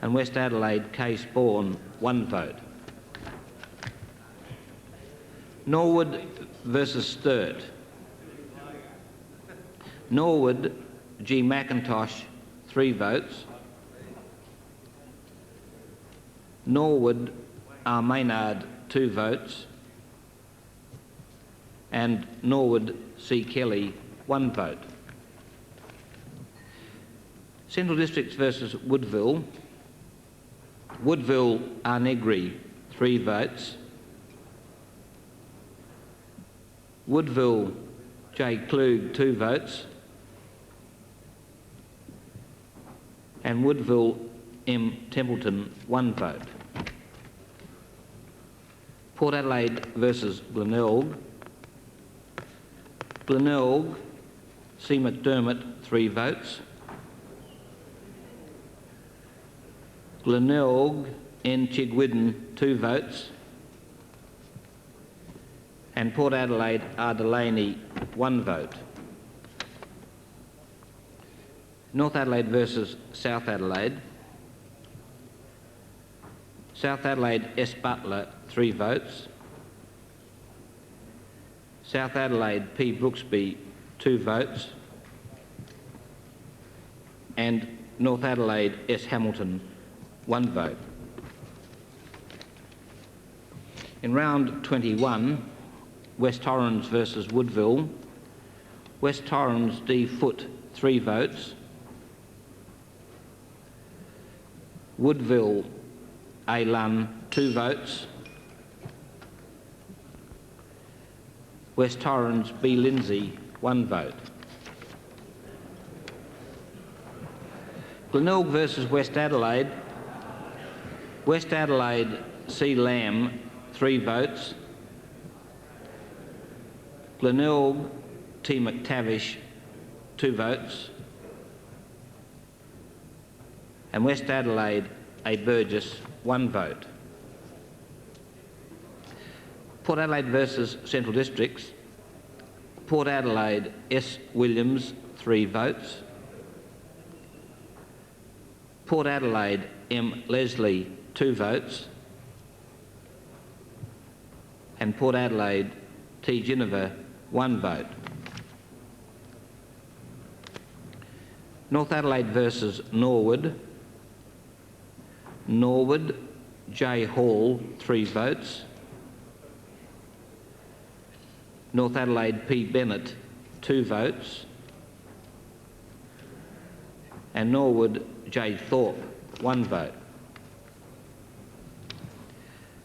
And West Adelaide K. Spawn, 1 vote. Norwood versus Sturt. Norwood G. McIntosh, 3 votes. Norwood R. Maynard, 2 votes. And Norwood C. Kelly, 1 vote. Central Districts versus Woodville. Woodville R. Negri, 3 votes. Woodville J. Klug, 2 votes. And Woodville M. Templeton, 1 vote. Port Adelaide versus Glenelg. Glenelg C. McDermott, 3 votes. Glenelg N. Chigwidden, 2 votes. And Port Adelaide R. Delaney, 1 vote. North Adelaide versus South Adelaide. South Adelaide S. Butler, 3 votes. South Adelaide P. Brooksby, 2 votes. And North Adelaide S. Hamilton, 1 vote. In round 21, West Torrens versus Woodville. West Torrens D. Foote, 3 votes. Woodville A. Lunn, 2 votes. West Torrens B. Lindsay, 1 vote. Glenelg versus West Adelaide. West Adelaide C. Lamb, 3 votes. Glenelg T. McTavish, 2 votes. And West Adelaide A. Burgess, 1 vote. Port Adelaide versus Central Districts. Port Adelaide S. Williams, 3 votes. Port Adelaide M. Leslie, 2 votes. And Port Adelaide T. Ginniver, 1 vote. North Adelaide versus Norwood. Norwood J. Hall, 3 votes. North Adelaide P. Bennett, 2 votes. And Norwood J. Thorpe, 1 vote.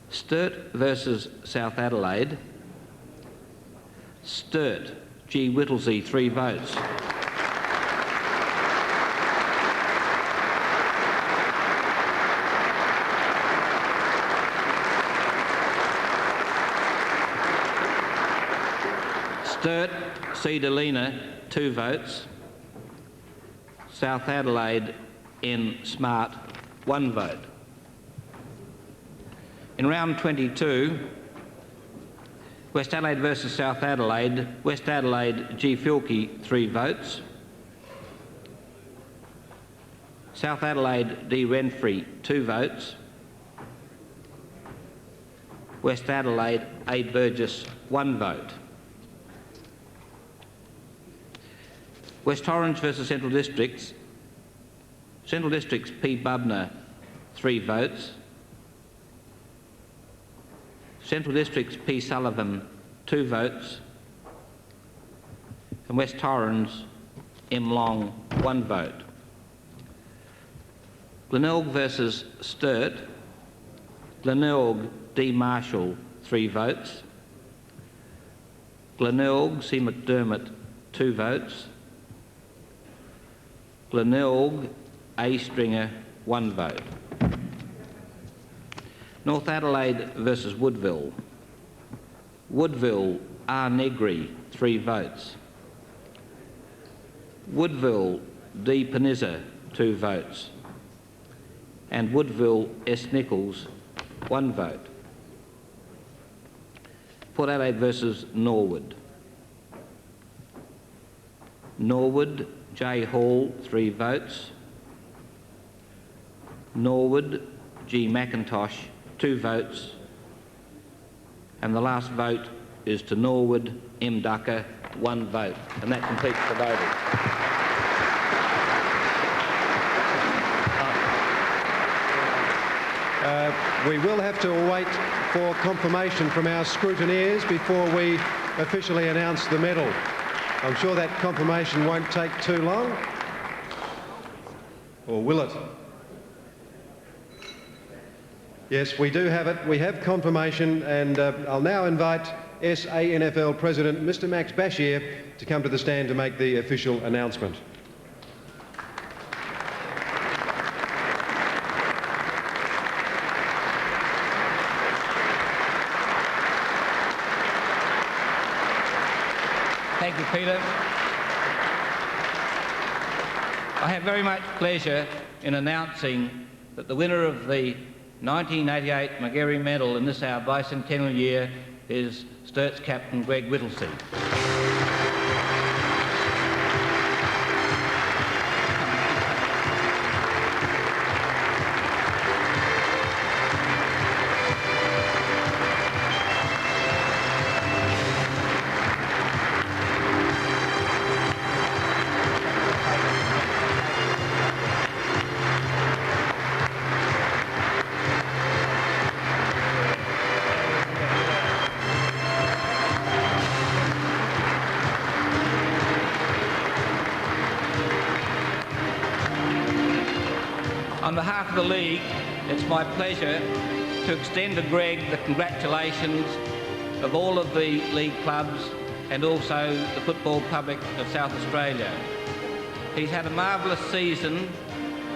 Sturt versus South Adelaide. Sturt G. Whittlesey, 3 votes. Sturt C. Delena, 2 votes. South Adelaide N. Smart, 1 vote. In round 22, West Adelaide versus South Adelaide. West Adelaide G. Filkey, 3 votes. South Adelaide D. Renfrey, 2 votes. West Adelaide A. Burgess, 1 vote. West Torrens versus Central Districts. Central Districts P. Bubner, 3 votes. Central Districts P. Sullivan, 2 votes. And West Torrens M. Long, 1 vote. Glenelg versus Sturt. Glenelg D. Marshall, 3 votes. Glenelg C. McDermott, 2 votes. Glenelg A. Stringer, 1 vote. North Adelaide versus Woodville. Woodville R. Negri, 3 votes. Woodville D. Panizza, 2 votes. And Woodville S. Nichols, 1 vote. Port Adelaide versus Norwood. Norwood J. Hall, 3 votes. Norwood G. McIntosh, 2 votes. And the last vote is to Norwood M. Ducker, 1 vote. And that completes the voting. We will have to await for confirmation from our scrutineers before we officially announce the medal. I'm sure that confirmation won't take too long. Or will it? Yes, we do have it. We have confirmation, and I'll now invite SANFL President Mr Max Bashir to come to the stand to make the official announcement. Thank you, Peter. I have very much pleasure in announcing that the winner of the 1988 Magarey Medal in this our bicentennial year is Sturt's captain Greg Whittlesey. On behalf of the League, it's my pleasure to extend to Greg the congratulations of all of the League clubs and also the football public of South Australia. He's had a marvellous season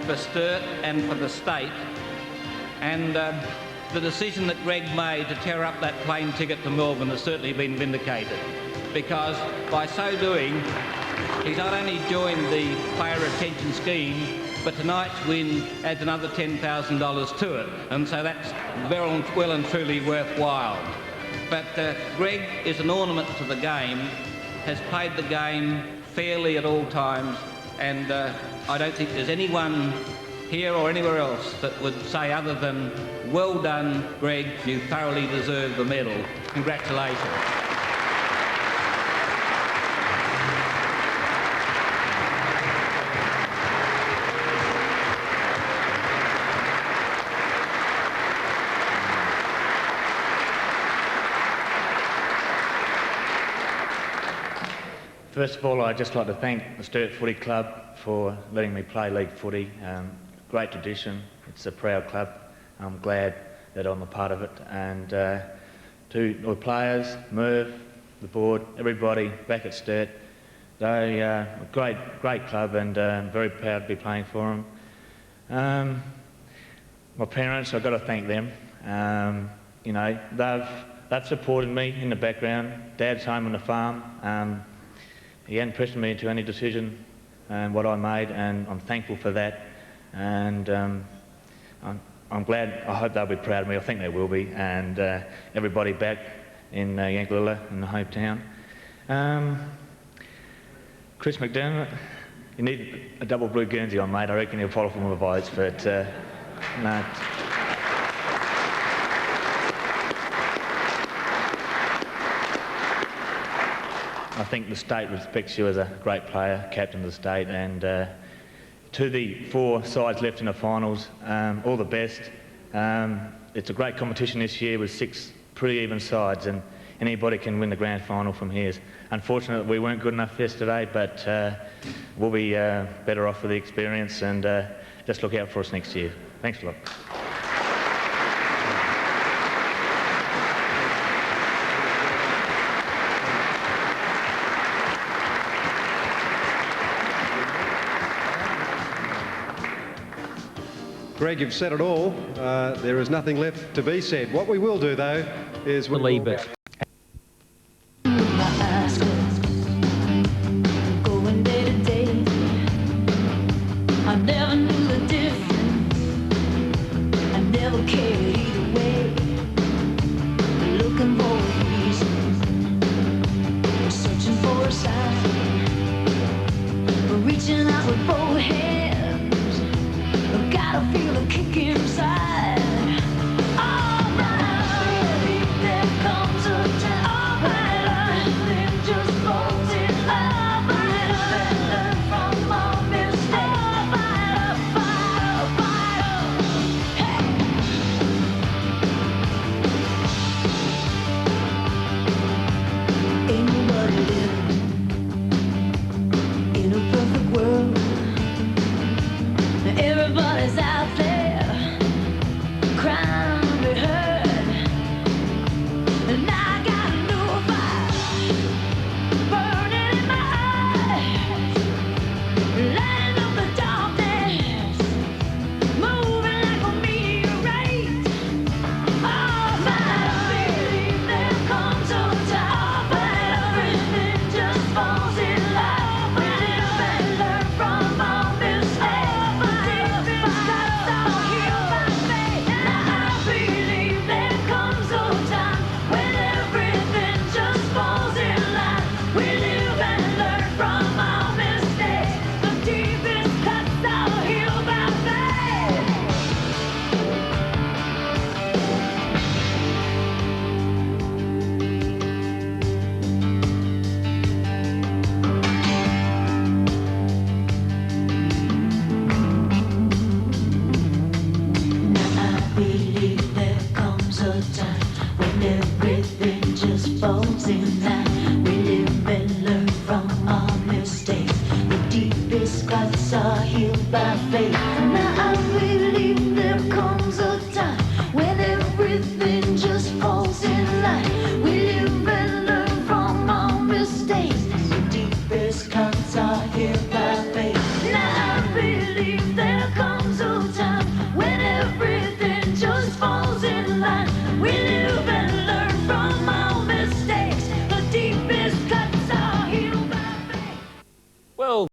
for Sturt and for the state, and the decision that Greg made to tear up that plane ticket to Melbourne has certainly been vindicated, because by so doing, he's not only joined the player retention scheme, but tonight's win adds another $10,000 to it, and so that's well and truly worthwhile. But Greg is an ornament to the game, has played the game fairly at all times, and I don't think there's anyone here or anywhere else that would say other than, well done, Greg, you thoroughly deserve the medal. Congratulations. First of all, I'd just like to thank the Sturt Footy Club for letting me play league footy. Great tradition. It's a proud club. I'm glad that I'm a part of it. And to the players, Merv, the board, everybody back at Sturt, they are a great club, and I'm very proud to be playing for them. My parents, I've got to thank them. You know, they've supported me in the background. Dad's home on the farm. He hadn't pressured me into any decision what I made, and I'm thankful for that. And I'm glad, I hope they'll be proud of me. I think they will be. And everybody back in Yankalilla, in the hometown. Chris McDermott, you need a double blue Guernsey on, mate. I reckon he'll follow for my votes, but no. I think the state respects you as a great player, captain of the state, and to the 4 sides left in the finals, all the best. It's a great competition this year with 6 pretty even sides, and anybody can win the grand final from here. Unfortunately, we weren't good enough yesterday, but we'll be better off with the experience, and just look out for us next year. Thanks a lot. Greg, you've said it all. There is nothing left to be said. What we will do, though, is... Believe it. Going day to day, I never knew the difference. I never cared either way. Looking for a reason, searching for a sign, reaching out with both hands. Gotta feel a kick inside. All right, there comes a believe there comes a time when everything just falls in line. We live and learn from our mistakes. The deepest cuts are healed by faith. Now I believe there comes a time when everything just falls in line. We live and learn from our mistakes. The deepest cuts are healed by faith. Now I believe there comes